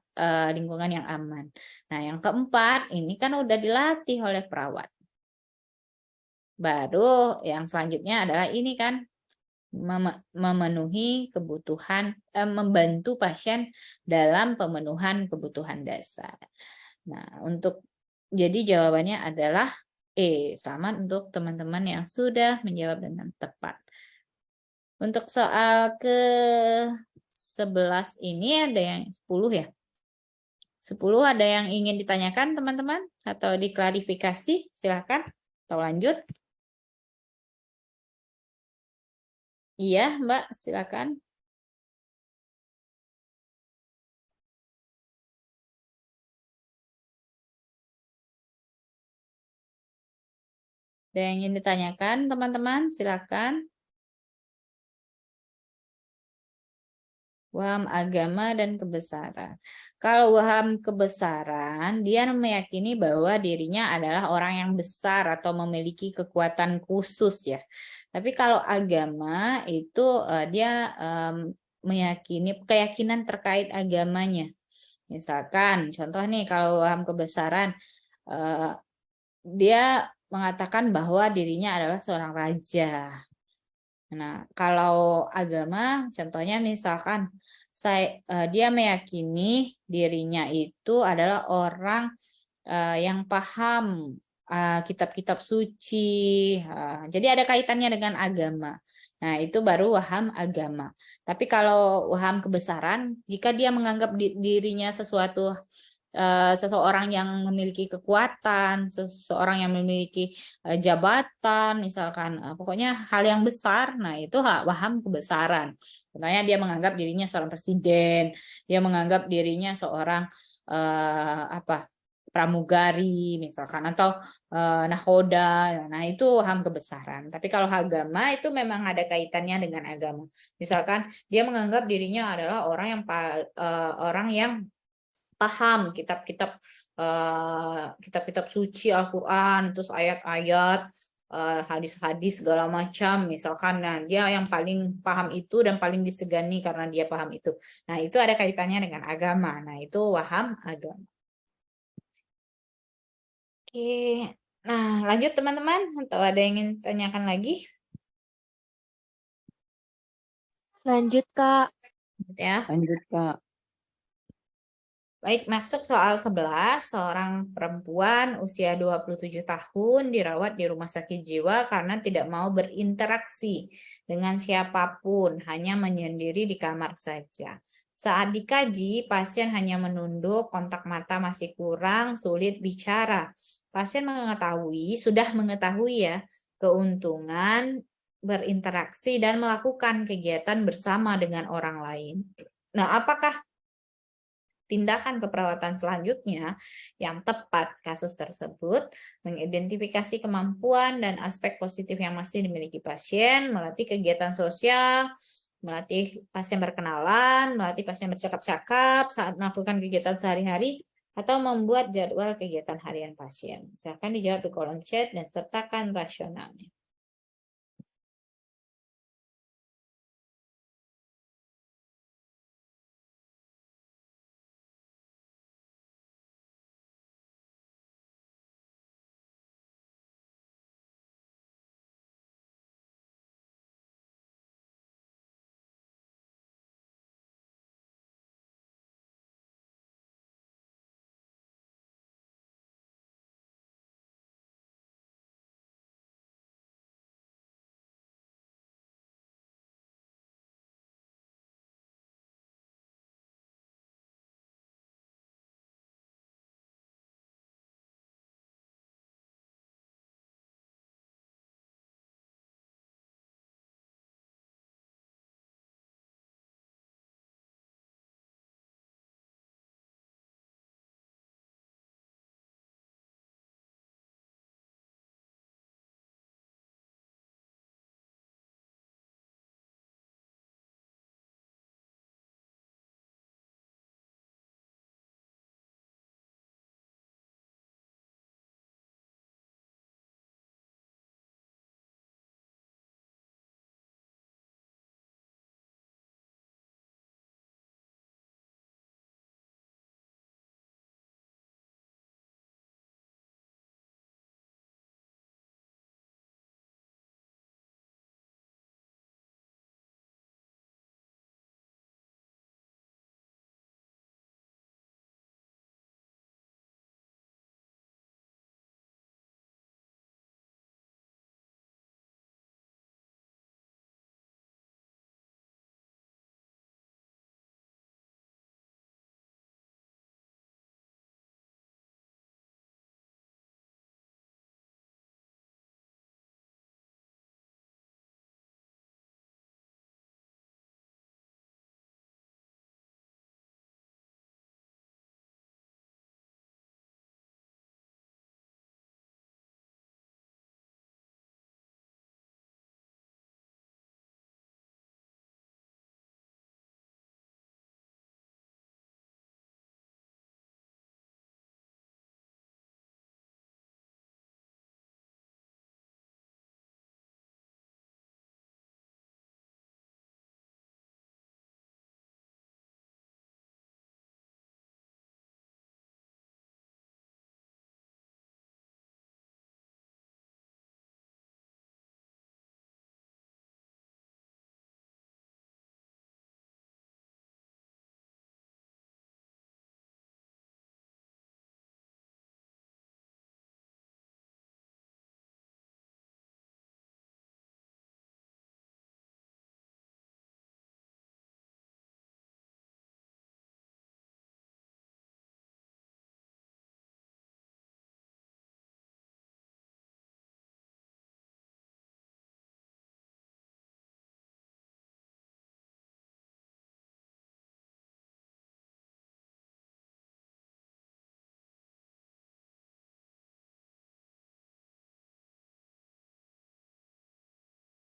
lingkungan yang aman. Nah, yang keempat, ini kan udah dilatih oleh perawat. Baru yang selanjutnya adalah ini kan, memenuhi kebutuhan, membantu pasien dalam pemenuhan kebutuhan dasar. Nah, jadi jawabannya adalah E. Selamat untuk teman-teman yang sudah menjawab dengan tepat. Untuk soal ke-11 ini ada yang 10 ya. 10 ada yang ingin ditanyakan teman-teman atau diklarifikasi? Silakan. Atau lanjut. Iya, Mbak, silakan. Ada yang ingin ditanyakan, teman-teman? Silakan. Waham agama dan kebesaran. Kalau waham kebesaran, dia meyakini bahwa dirinya adalah orang yang besar atau memiliki kekuatan khusus ya. Tapi kalau agama itu dia meyakini keyakinan terkait agamanya. Misalkan, contoh nih kalau waham kebesaran, dia mengatakan bahwa dirinya adalah seorang raja. Nah, kalau agama, contohnya misalkan dia meyakini dirinya itu adalah orang yang paham kitab-kitab suci. Jadi ada kaitannya dengan agama. Nah, itu baru waham agama. Tapi kalau waham kebesaran, jika dia menganggap dirinya seseorang yang memiliki kekuatan, seseorang yang memiliki jabatan, misalkan pokoknya hal yang besar, nah itu waham kebesaran. Contohnya dia menganggap dirinya seorang presiden, dia menganggap dirinya seorang pramugari misalkan, atau nahoda, nah itu waham kebesaran. Tapi kalau agama itu memang ada kaitannya dengan agama. Misalkan dia menganggap dirinya adalah orang yang paham kitab-kitab suci Al-Quran, terus ayat-ayat, hadis-hadis segala macam, misalkan. Nah, dia yang paling paham itu dan paling disegani karena dia paham itu. Nah, itu ada kaitannya dengan agama. Nah, itu waham agama. Oke, Nah, lanjut teman-teman, atau ada yang ingin tanyakan lagi? Lanjut, Kak. Ya. Lanjut, Kak. Baik, masuk soal 11, seorang perempuan usia 27 tahun dirawat di rumah sakit jiwa karena tidak mau berinteraksi dengan siapapun, hanya menyendiri di kamar saja. Saat dikaji, pasien hanya menunduk, kontak mata masih kurang, sulit bicara. Pasien sudah mengetahui ya, keuntungan berinteraksi dan melakukan kegiatan bersama dengan orang lain. Nah, apakah tindakan keperawatan selanjutnya yang tepat kasus tersebut, mengidentifikasi kemampuan dan aspek positif yang masih dimiliki pasien, melatih kegiatan sosial, melatih pasien berkenalan, melatih pasien bercakap-cakap saat melakukan kegiatan sehari-hari, atau membuat jadwal kegiatan harian pasien. Silakan dijawab di kolom chat dan sertakan rasionalnya.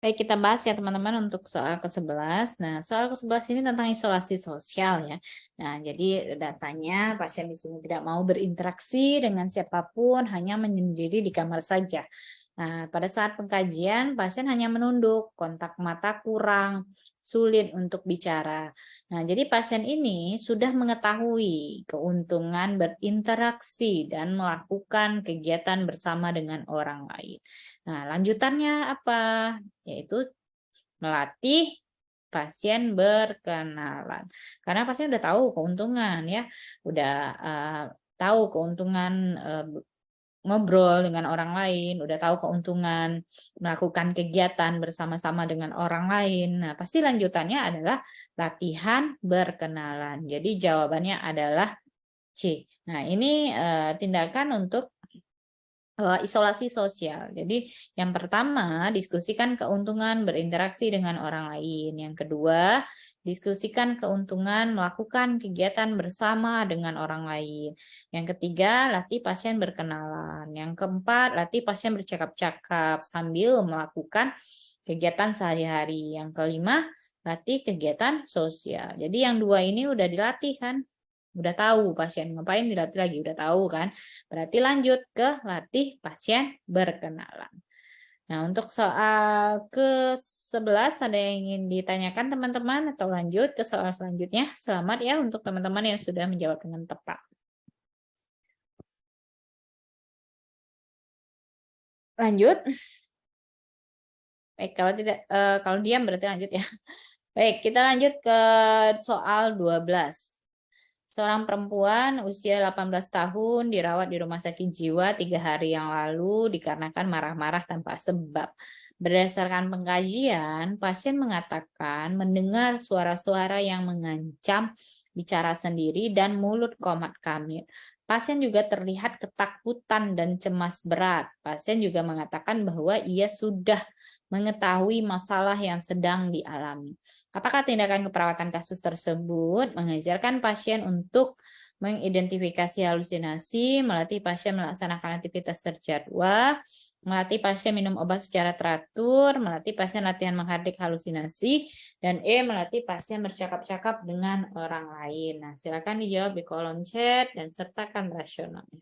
Baik, kita bahas ya teman-teman untuk soal ke-11. Nah, soal ke-11 ini tentang isolasi sosial ya. Nah, jadi datanya pasien di sini tidak mau berinteraksi dengan siapapun, hanya menyendiri di kamar saja. Nah, pada saat pengkajian, pasien hanya menunduk, kontak mata kurang, sulit untuk bicara. Nah, jadi pasien ini sudah mengetahui keuntungan berinteraksi dan melakukan kegiatan bersama dengan orang lain. Nah, lanjutannya apa? Yaitu melatih pasien berkenalan. Karena pasien udah tahu keuntungan ya, udah tahu keuntungan ngobrol dengan orang lain, udah tahu keuntungan melakukan kegiatan bersama-sama dengan orang lain. Nah, pasti lanjutannya adalah latihan berkenalan. Jadi jawabannya adalah C. Nah, ini tindakan untuk isolasi sosial. Jadi yang pertama, diskusikan keuntungan berinteraksi dengan orang lain. Yang kedua, diskusikan keuntungan melakukan kegiatan bersama dengan orang lain. Yang ketiga, latih pasien berkenalan. Yang keempat, latih pasien bercakap-cakap sambil melakukan kegiatan sehari-hari. Yang kelima, latih kegiatan sosial. Jadi yang dua ini udah dilatih kan? Udah tahu pasien ngapain, dilatih lagi, udah tahu kan? Berarti lanjut ke latih pasien berkenalan. Nah, untuk soal ke-11 ada yang ingin ditanyakan teman-teman atau lanjut ke soal selanjutnya? Selamat ya untuk teman-teman yang sudah menjawab dengan tepat. Lanjut. Baik, kalau tidak kalau diam berarti lanjut ya. Baik, kita lanjut ke soal 12. Seorang perempuan usia 18 tahun dirawat di rumah sakit jiwa 3 hari yang lalu dikarenakan marah-marah tanpa sebab. Berdasarkan pengkajian, pasien mengatakan mendengar suara-suara yang mengancam, bicara sendiri, dan mulut komat kamit. Pasien juga terlihat ketakutan dan cemas berat. Pasien juga mengatakan bahwa ia sudah mengetahui masalah yang sedang dialami. Apakah tindakan keperawatan kasus tersebut mengajarkan pasien untuk mengidentifikasi halusinasi, melatih pasien melaksanakan aktivitas terjadwal, melatih pasien minum obat secara teratur, melatih pasien latihan menghardik halusinasi, dan melatih pasien bercakap-cakap dengan orang lain. Nah, silakan dijawab di kolom chat dan sertakan rasionalnya.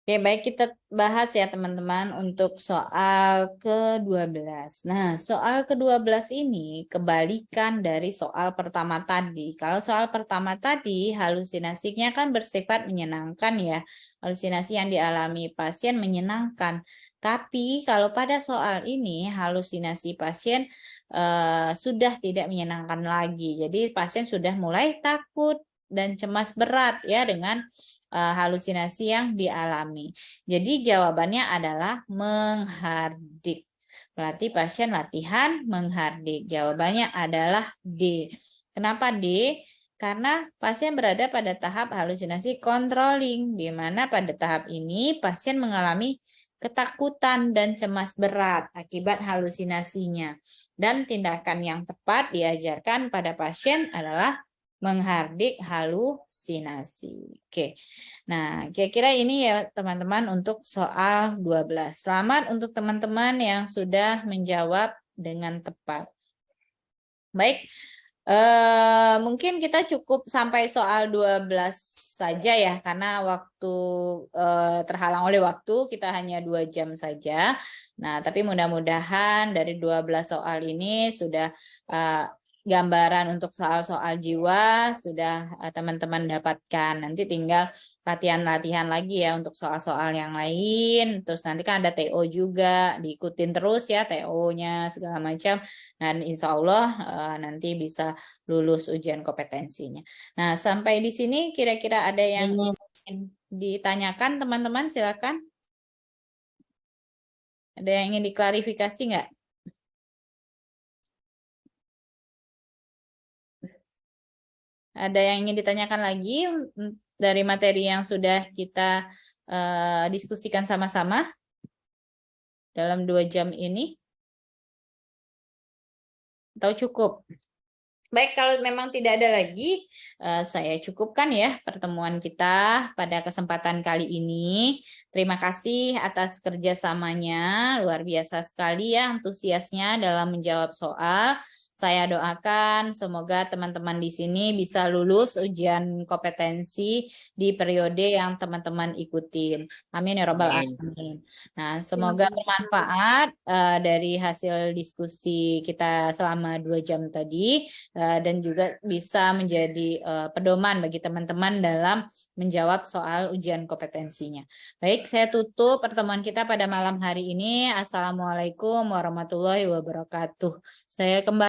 Oke, baik kita bahas ya teman-teman untuk soal ke-12. Nah, soal ke-12 ini kebalikan dari soal pertama tadi. Kalau soal pertama tadi halusinasinya kan bersifat menyenangkan ya. Halusinasi yang dialami pasien menyenangkan. Tapi kalau pada soal ini halusinasi pasien sudah tidak menyenangkan lagi. Jadi pasien sudah mulai takut dan cemas berat ya dengan halusinasi yang dialami. Jadi jawabannya adalah menghardik. Berarti pasien latihan menghardik. Jawabannya adalah D. Kenapa D? Karena pasien berada pada tahap halusinasi controlling, di mana pada tahap ini pasien mengalami ketakutan dan cemas berat akibat halusinasinya. Dan tindakan yang tepat diajarkan pada pasien adalah menghardik halusinasi. Oke. Nah, kira-kira ini ya teman-teman untuk soal 12. Selamat untuk teman-teman yang sudah menjawab dengan tepat. Baik. Mungkin kita cukup sampai soal 12 saja ya, karena waktu terhalang oleh waktu, kita hanya 2 jam saja. Nah, tapi mudah-mudahan dari 12 soal ini sudah gambaran untuk soal-soal jiwa sudah teman-teman dapatkan. Nanti tinggal latihan-latihan lagi ya untuk soal-soal yang lain. Terus nanti kan ada TO juga, diikutin terus ya TO-nya segala macam. Dan insya Allah nanti bisa lulus ujian kompetensinya. Nah, sampai di sini kira-kira ada yang ingin ditanyakan teman-teman, silakan. Ada yang ingin diklarifikasi nggak? Ada yang ingin ditanyakan lagi dari materi yang sudah kita diskusikan sama-sama dalam 2 jam ini? Atau cukup? Baik, kalau memang tidak ada lagi, saya cukupkan ya pertemuan kita pada kesempatan kali ini. Terima kasih atas kerjasamanya, luar biasa sekali ya antusiasnya dalam menjawab soal. Saya doakan semoga teman-teman di sini bisa lulus ujian kompetensi di periode yang teman-teman ikutin. Amin ya robbal alamin. Nah, semoga bermanfaat dari hasil diskusi kita selama 2 jam tadi. Dan juga bisa menjadi pedoman bagi teman-teman dalam menjawab soal ujian kompetensinya. Baik, saya tutup pertemuan kita pada malam hari ini. Assalamualaikum warahmatullahi wabarakatuh. Saya kembali